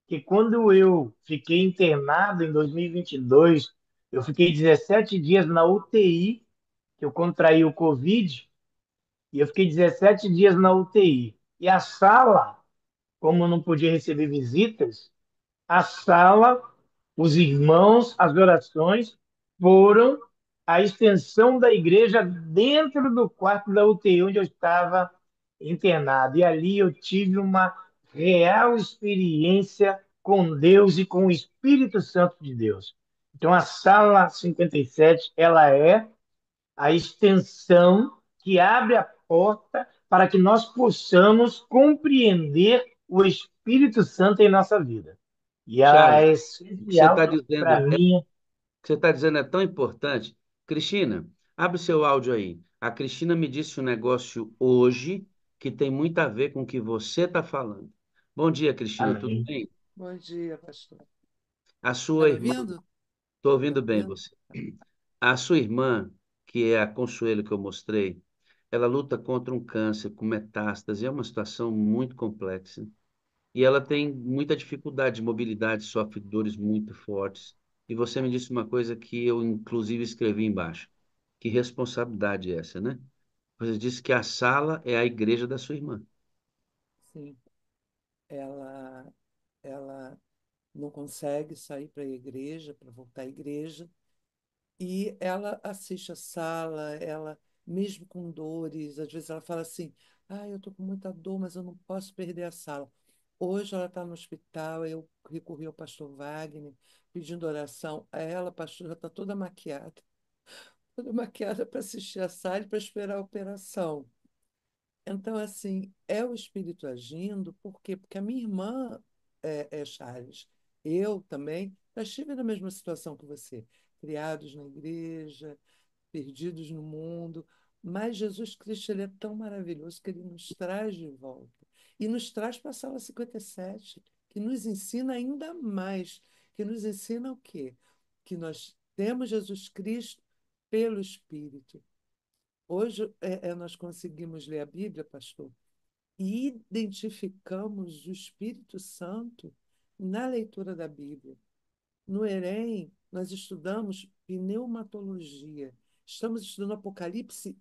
que quando eu fiquei internado em 2022, eu fiquei 17 dias na UTI, que eu contraí o Covid, e eu fiquei 17 dias na UTI. E a sala, como eu não podia receber visitas, a sala, os irmãos, as orações foram a extensão da igreja dentro do quarto da UTI onde eu estava internado. E ali eu tive uma real experiência com Deus e com o Espírito Santo de Deus. Então, a sala 57, ela é a extensão que abre a porta para que nós possamos compreender o Espírito Santo em nossa vida. E ela Charles, é o que você está essencial para dizendo mim. que você está dizendo é tão importante. Cristina, abre seu áudio aí. A Cristina me disse um negócio hoje que tem muito a ver com o que você está falando. Bom dia, Cristina, tudo Amém. bem? Bom dia, pastor. A Tá sua me irmã, ouvindo? estou Tá ouvindo me bem ouvindo? você. A sua irmã, que é a Consuelo que eu mostrei, ela luta contra um câncer com metástase, é uma situação muito complexa. E ela tem muita dificuldade de mobilidade, sofre dores muito fortes. E você me disse uma coisa que eu, inclusive, escrevi embaixo. Que responsabilidade é essa, né? Você disse que a sala é a igreja da sua irmã. Sim. Ela não consegue sair para a igreja, para voltar à igreja, e ela assiste a sala, ela, mesmo com dores, às vezes ela fala assim: ah, eu estou com muita dor, mas eu não posso perder a sala. Hoje ela está no hospital, eu recorri ao pastor Wagner, pedindo oração. Ela, pastor, já está toda maquiada para assistir a sala e para esperar a operação. Então, assim, é o espírito agindo, por quê? Porque a minha irmã é Charles. Eu também já estive na mesma situação que você, criados na igreja, perdidos no mundo, mas Jesus Cristo ele é tão maravilhoso que ele nos traz de volta e nos traz para a sala 57, que nos ensina ainda mais, que nos ensina o quê? Que nós temos Jesus Cristo pelo Espírito. Hoje nós conseguimos ler a Bíblia, pastor, e identificamos o Espírito Santo na leitura da Bíblia. No Enem, nós estudamos pneumatologia, estamos estudando Apocalipse,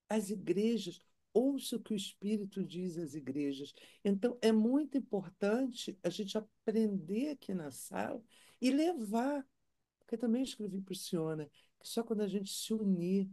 as igrejas. Ouça o que o Espírito diz às igrejas. Então, é muito importante a gente aprender aqui na sala e levar, porque também escrevi para o senhor, né, que só quando a gente se unir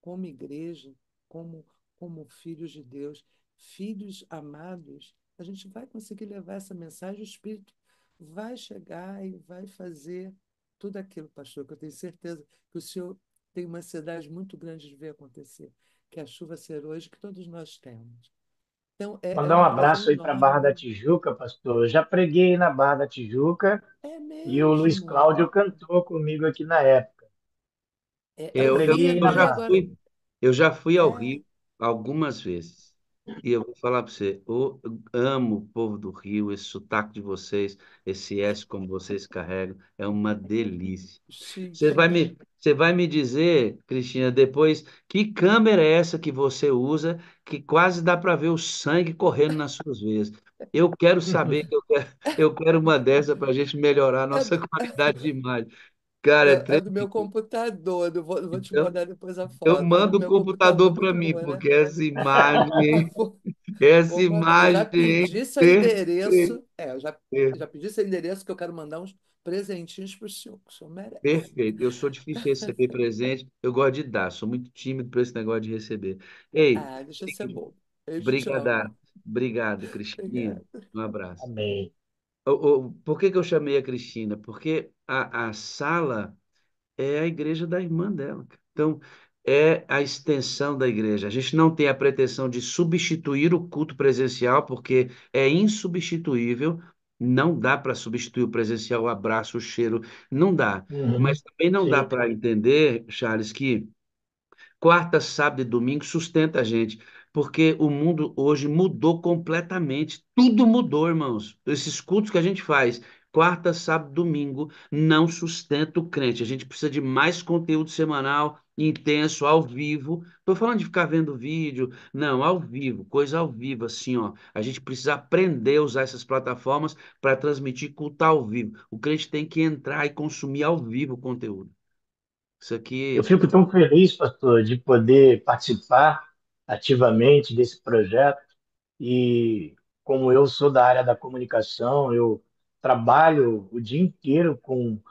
como igreja, como, como filhos de Deus, filhos amados, a gente vai conseguir levar essa mensagem, o Espírito vai chegar e vai fazer tudo aquilo, pastor, que eu tenho certeza que o senhor tem uma ansiedade muito grande de ver acontecer, que é a chuva ser hoje, que todos nós temos. Então, é Mandar um um prazer abraço aí para a Barra da enorme. Tijuca, pastor. Eu já preguei na Barra da Tijuca É e o Luiz mesmo. Cláudio cantou comigo aqui na época. Já Eu Eu, vim preguei aí eu na aqui já Barra. agora. fui, eu já fui ao É, Rio algumas vezes. E eu vou falar para você, eu amo o povo do Rio, esse sotaque de vocês, esse S como vocês carregam, é uma delícia. chique. Você vai me dizer, Cristina, depois, que câmera é essa que você usa que quase dá para ver o sangue correndo nas suas veias? Eu quero saber, eu quero uma dessa para a gente melhorar a É, nossa qualidade de imagem. Cara, é é do meu tremendo. computador, eu vou te Então, mandar depois a eu foto. É do mando o meu computador, computador para muito mim, boa, né? porque essa imagem, Vou, essa vou mandar. Eu já imagem tem pedi que seu endereço. ter. Já pedi seu endereço que eu quero mandar uns presentinhos para o senhor, que o senhor merece. Perfeito. Eu sou difícil de receber presente. Eu gosto de dar. Sou muito tímido para esse negócio de receber. Ei, Ah, deixa eu ser bobo. Beijo, te amo. brigadão. Obrigado, Cristina. Obrigada. Um abraço. Amém. Por que que eu chamei a Cristina? Porque a sala é a igreja da irmã dela, cara. Então, é a extensão da igreja. A gente não tem a pretensão de substituir o culto presencial, porque é insubstituível. Não dá para substituir o presencial, o abraço, o cheiro, não dá. Uhum. Mas também não dá Sim. para entender, Charles, que quarta, sábado e domingo sustenta a gente, porque o mundo hoje mudou completamente. Tudo mudou, irmãos. Esses cultos que a gente faz, quarta, sábado, domingo, não sustenta o crente. A gente precisa de mais conteúdo semanal, intenso, ao vivo. Estou falando de ficar vendo vídeo, não, ao vivo, coisa ao vivo, assim, ó. A gente precisa aprender a usar essas plataformas para transmitir culto ao vivo. O crente tem que entrar e consumir ao vivo o conteúdo. Isso Eu aqui. fico tão feliz, pastor, de poder participar ativamente desse projeto. E como eu sou da área da comunicação, eu trabalho o dia inteiro com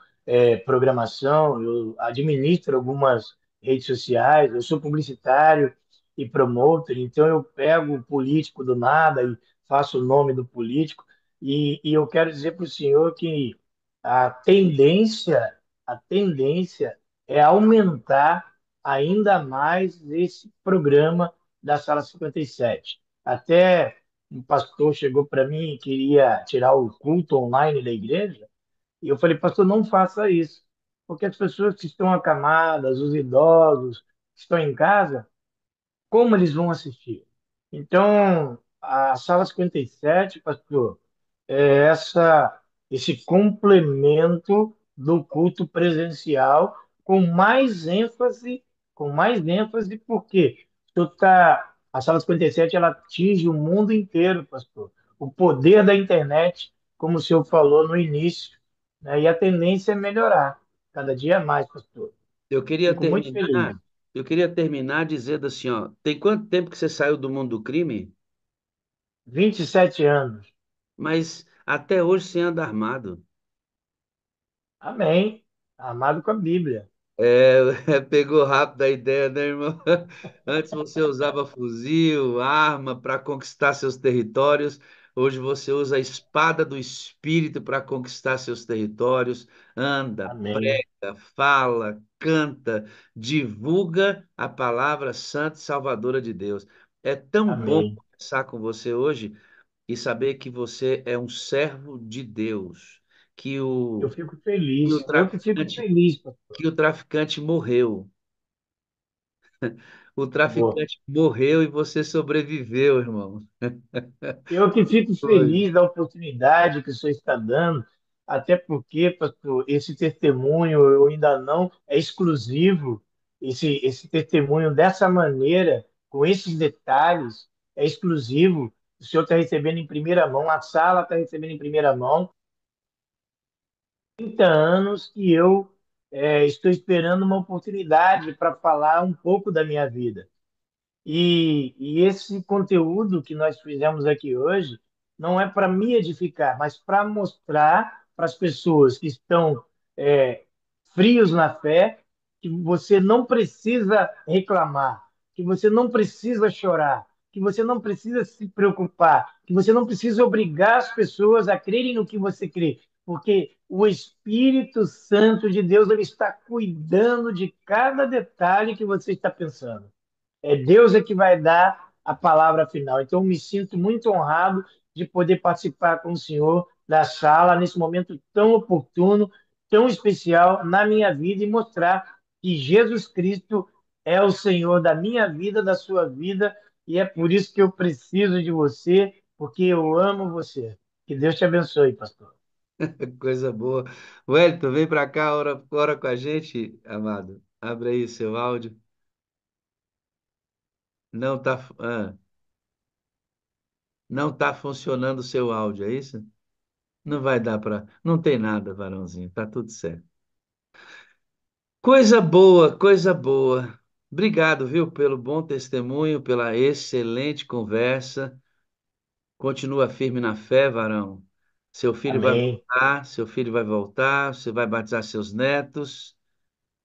programação, eu administro algumas redes sociais, eu sou publicitário e promotor, então eu pego o político do nada e faço o nome do político. E eu quero dizer para o senhor que a tendência é aumentar ainda mais esse programa da Sala 57. Até um pastor chegou para mim e queria tirar o culto online da igreja, e eu falei, pastor, não faça isso, porque as pessoas que estão acamadas, os idosos que estão em casa, como eles vão assistir? Então, a Sala 57, pastor, é esse complemento do culto presencial com mais ênfase, porque a Sala 57 ela atinge o mundo inteiro, pastor. O poder da internet, como o senhor falou no início, né? E a tendência é melhorar cada dia mais, pastor. Eu queria Fico muito terminar, feliz. eu queria terminar dizendo assim, ó, tem quanto tempo que você saiu do mundo do crime? 27 anos. Mas até hoje você anda armado. Amém. Amado com a Bíblia. Pegou rápido a ideia, né, irmão? Antes você usava fuzil, arma para conquistar seus territórios. Hoje você usa a espada do Espírito para conquistar seus territórios. Anda, Amém. prega, fala, canta, divulga a palavra santa e salvadora de Deus. É tão bom Amém. conversar com você hoje e saber que você é um servo de Deus, que Eu o, fico que o feliz. Eu que fico traficante feliz, pastor. que o traficante morreu. O Boa. traficante morreu e você sobreviveu, irmão. Eu que fico Foi. feliz da oportunidade que o senhor está dando, até porque, pastor, esse testemunho eu ainda não é exclusivo, esse testemunho dessa maneira, com esses detalhes, é exclusivo. O senhor está recebendo em primeira mão, a sala está recebendo em primeira mão. 30 anos que eu estou esperando uma oportunidade para falar um pouco da minha vida. E esse conteúdo que nós fizemos aqui hoje não é para me edificar, mas para mostrar para as pessoas que estão é, frios na fé que você não precisa reclamar, que você não precisa chorar, que você não precisa se preocupar, que você não precisa obrigar as pessoas a crerem no que você crê, porque o Espírito Santo de Deus ele está cuidando de cada detalhe que você está pensando. É Deus é que vai dar a palavra final. Então, eu me sinto muito honrado de poder participar com o senhor da sala nesse momento tão oportuno, tão especial na minha vida e mostrar que Jesus Cristo é o Senhor da minha vida, da sua vida, e é por isso que eu preciso de você, porque eu amo você. Que Deus te abençoe, pastor. Coisa boa. Wellington, vem pra cá, ora com a gente, amado. Abre aí o seu áudio. Não tá. Não está funcionando o seu áudio, é isso? Não vai dar para. Não tem nada, varãozinho, tá tudo certo. Coisa boa, coisa boa. Obrigado, viu, pelo bom testemunho, pela excelente conversa. Continua firme na fé, varão. Seu filho vai Amém. voltar, seu filho vai voltar, você vai batizar seus netos.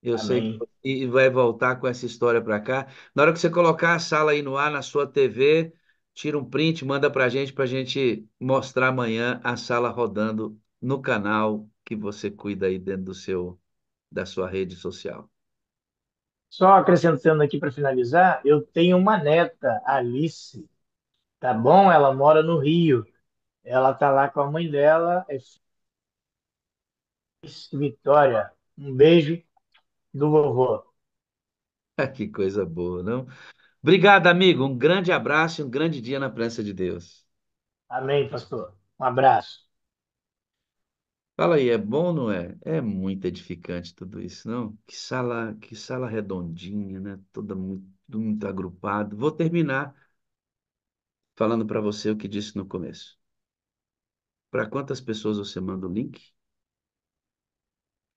Eu sei que Amém. e vai voltar com essa história para cá. Na hora que você colocar a sala aí no ar na sua TV, tira um print, manda para gente mostrar amanhã a sala rodando no canal que você cuida aí dentro da sua rede social. Só acrescentando aqui para finalizar, eu tenho uma neta, Alice, tá bom? Ela mora no Rio. Ela tá lá com a mãe dela, é Vitória. Um beijo do vovô. Que coisa boa, não? Obrigado, amigo. Um grande abraço e um grande dia na presença de Deus. Amém, pastor. Um abraço. Fala aí, é bom, não é? É muito edificante tudo isso, não? Que sala redondinha, né? Toda muito, tudo muito agrupado. Vou terminar falando para você o que disse no começo. Para quantas pessoas você manda o link?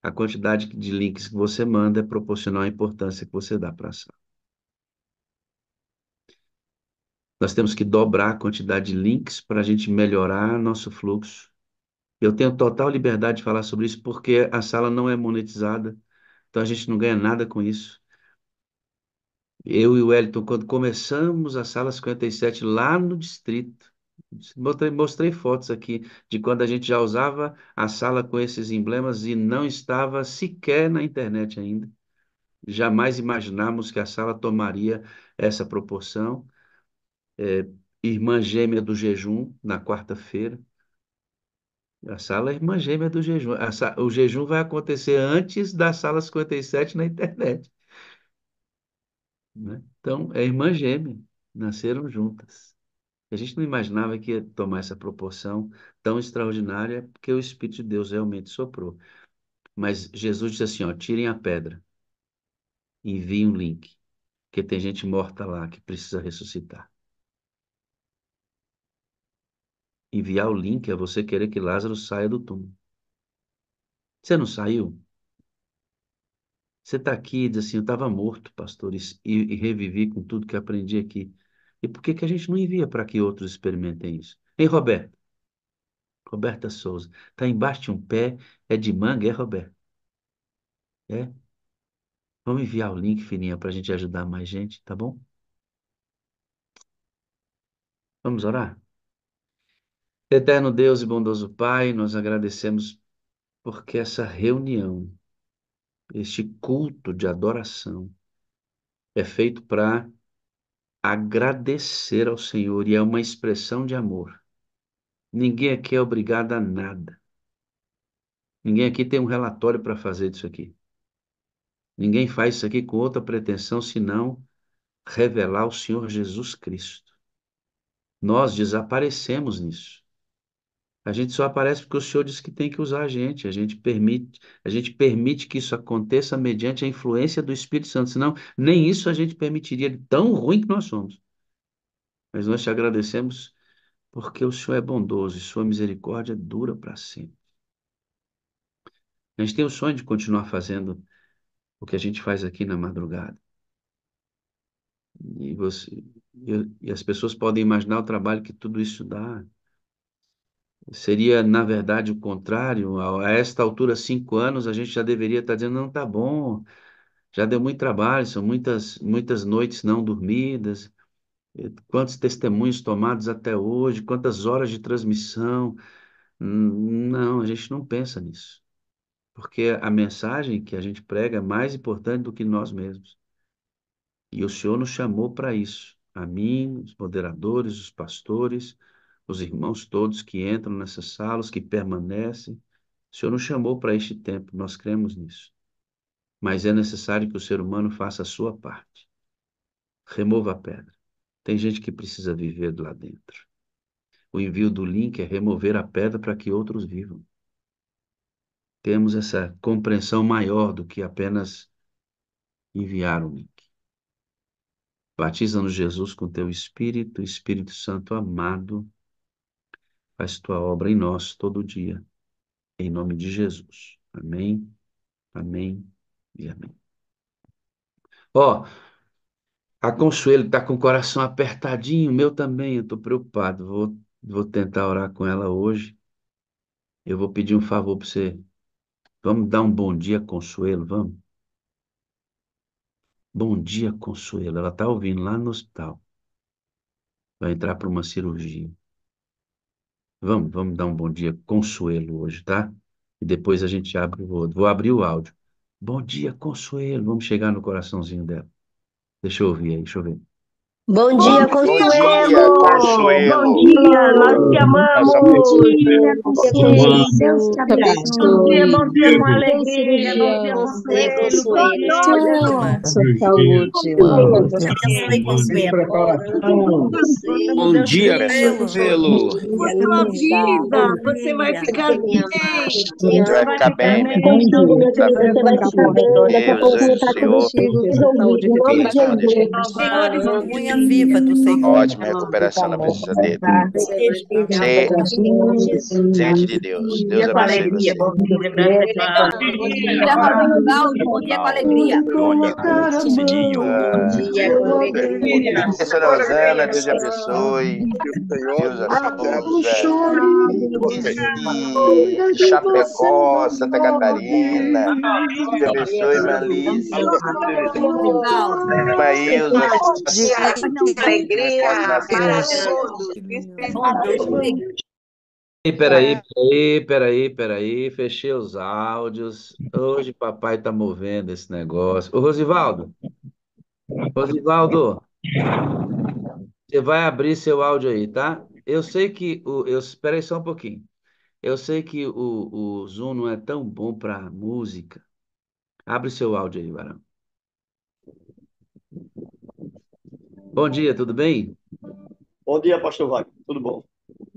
A quantidade de links que você manda é proporcional à importância que você dá para a sala. Nós temos que dobrar a quantidade de links para a gente melhorar nosso fluxo. Eu tenho total liberdade de falar sobre isso porque a sala não é monetizada, então a gente não ganha nada com isso. Eu e o Wellington, quando começamos a sala 57 lá no distrito, mostrei fotos aqui de quando a gente já usava a sala com esses emblemas e não estava sequer na internet ainda. Jamais imaginamos que a sala tomaria essa proporção. É, irmã gêmea do jejum, na quarta-feira. A sala é irmã gêmea do jejum. O jejum vai acontecer antes da sala 57 na internet, né? Então, é irmã gêmea. Nasceram juntas. A gente não imaginava que ia tomar essa proporção tão extraordinária, porque o Espírito de Deus realmente soprou. Mas Jesus disse assim, ó, tirem a pedra, enviem um link, porque tem gente morta lá que precisa ressuscitar. Enviar o link é você querer que Lázaro saia do túmulo. Você não saiu? Você está aqui e diz assim, eu estava morto, pastor, e revivi com tudo que aprendi aqui. E por que que a gente não envia para que outros experimentem isso? Hein, Roberto? Roberta Souza. Está embaixo de um pé, é de manga, é, Roberto? É? Vamos enviar o link, filhinha, para a gente ajudar mais gente, tá bom? Vamos orar? Eterno Deus e bondoso Pai, nós agradecemos porque essa reunião, este culto de adoração, é feito para agradecer ao Senhor e é uma expressão de amor. Ninguém aqui é obrigado a nada. Ninguém aqui tem um relatório para fazer disso aqui. Ninguém faz isso aqui com outra pretensão senão revelar o Senhor Jesus Cristo. Nós desaparecemos nisso. A gente só aparece porque o Senhor disse que tem que usar a gente. A gente permite que isso aconteça mediante a influência do Espírito Santo. Senão, nem isso a gente permitiria, de tão ruim que nós somos. Mas nós te agradecemos porque o Senhor é bondoso e sua misericórdia dura para sempre. A gente tem o sonho de continuar fazendo o que a gente faz aqui na madrugada. E, você, e as pessoas podem imaginar o trabalho que tudo isso dá. Seria, na verdade, o contrário. A esta altura, 5 anos, a gente já deveria estar dizendo, não, tá bom, já deu muito trabalho, são muitas noites não dormidas, quantos testemunhos tomados até hoje, quantas horas de transmissão. Não, a gente não pensa nisso, porque a mensagem que a gente prega é mais importante do que nós mesmos. E o Senhor nos chamou para isso, a mim, os moderadores, os pastores, os irmãos todos que entram nessas salas, que permanecem. O Senhor nos chamou para este tempo, nós cremos nisso. Mas é necessário que o ser humano faça a sua parte. Remova a pedra. Tem gente que precisa viver lá dentro. O envio do link é remover a pedra para que outros vivam. Temos essa compreensão maior do que apenas enviar o link. Batiza-nos, Jesus, com teu Espírito, Espírito Santo amado, Faz tua obra em nós todo dia, em nome de Jesus. Amém, amém e amém. Ó, a Consuelo está com o coração apertadinho, meu também, eu estou preocupado. Vou tentar orar com ela hoje. Eu vou pedir um favor para você. Vamos dar um bom dia, Consuelo, vamos? Bom dia, Consuelo. Ela está ouvindo lá no hospital. Vai entrar para uma cirurgia. Vamos dar um bom dia, Consuelo, hoje, tá? E depois a gente abre o outro. Vou abrir o áudio. Bom dia, Consuelo. Vamos chegar no coraçãozinho dela. Deixa eu ouvir aí, deixa eu ver. Bom Bom dia, dia, Consuelo! Bom Consuelo. dia, nós te Nós amamos! amamos Bom você. dia, Consuelo! Deus te abençoe! Bom dia com Bom alegria, bom dia, cirurgião! Consuelo, Conosco! sua saúde, Deus mano. abençoe, Consuelo! Orando por você. Bom Deus te dia, abençoe. Consuelo. Por sua vida, você vai ficar bem. Você Você vai vai ficar ficar bem, minha Confia filha. no meu Tá querido, você vai ficar bem. Daqui a Deus é pouquinho do tá Senhor. contigo. Resolvido, em nome de Recuperação Jesus. definitiva. Testemunha viva do Senhor. Ótima recuperação, não precisa dele. Você vai ficar Ser bem. gente de Deus. Deus Com abençoe alegria, você. bom dia, graça Bom dia com alegria. Tônica. bom dia, com alegria. Professora Rosana, Deus te abençoe. Deus a Souza. De Chapecó, Santa Catarina. Deus te abençoe, irmã Liz. Irmã Ilza, Alegria para todos. Fechei os áudios. Hoje papai tá movendo esse negócio. Ô, Rosivaldo, você vai abrir seu áudio aí, tá? Eu sei que espera aí só um pouquinho. Eu sei que o Zoom não é tão bom para música. Abre seu áudio aí, Varão. Bom dia, tudo bem? Bom dia, pastor Wagner. Tudo bom?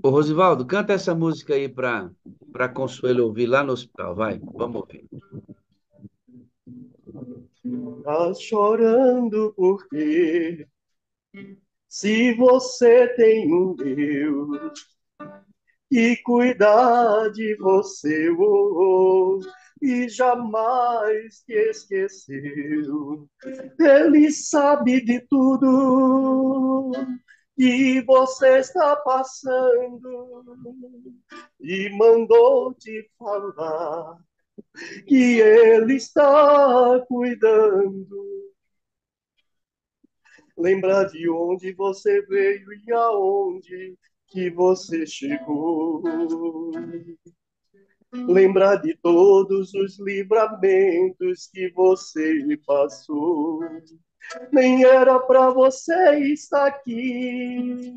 Ô, Rosivaldo, canta essa música aí para Consuelo ouvir lá no hospital, vai. Vamos ouvir. Tá chorando por quê? Se você tem um Deus que cuida de você, e jamais te esqueceu. Ele sabe de tudo que você está passando e mandou te falar que ele está cuidando. Lembra de onde você veio e aonde que você chegou. Lembra de todos os livramentos que você passou. Nem era para você estar aqui,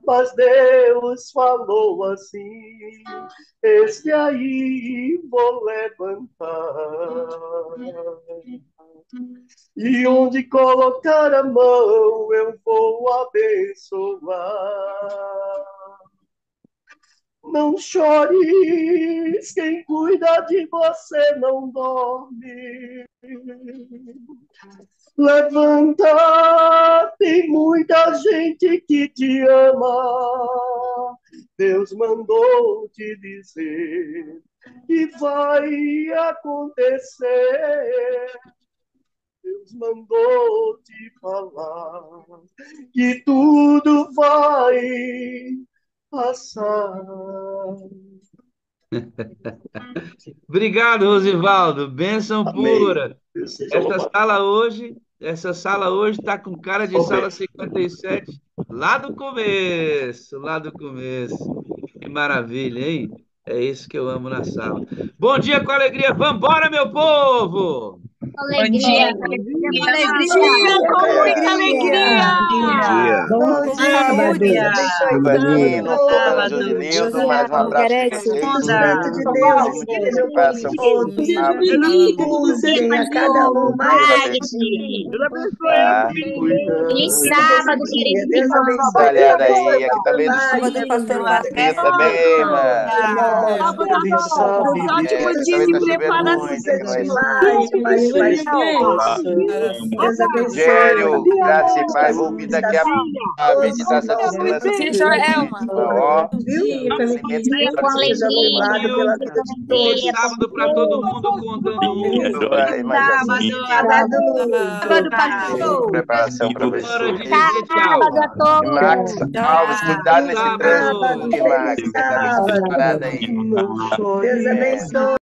mas Deus falou assim: esse aí vou levantar. E onde colocar a mão eu vou abençoar. Não chores, quem cuida de você não dorme. Levanta, tem muita gente que te ama. Deus mandou te dizer que vai acontecer. Deus mandou te falar que tudo vai passar. Obrigado, Rosivaldo. Bênção pura. Essa sala hoje está com cara de sala 57, lá do começo, lá do começo. Que maravilha, hein? É isso que eu amo na sala. Bom dia com alegria. Vambora, meu povo! Alegria. Com muita alegria. Bom Bom sábado. Ivanina, Dona Judilildo, mais um abraço para vocês. Espírito de Deus, esteja com todos. Usem a cada um mais. Feliz sábado, querido. Deus abençoe. Olhada aí, aqui também do Sábado, pastor Rio também, irmã. Os ótimos dias também e tá chovendo preparados. muito aqui no Paz, paz, paz. mais força. Deus abençoe. Rogério, graça e paz. Vou Todos ouvir os daqui a meditação de segurança Sim, do Joelma. ó. Dia, família, Com seja alegria. louvado pela vida de Feliz todos. sábado para todo mundo, contando um. Vai, mas assim, Sábado. Sábado, tem pastor. preparação para Hora você. de dizer tchau. Sábado a E Max todos. Alves, cuidado nesse Sábado. trânsito aí, Max. Você tá meio Sábado. disparado aí. Deus abençoe.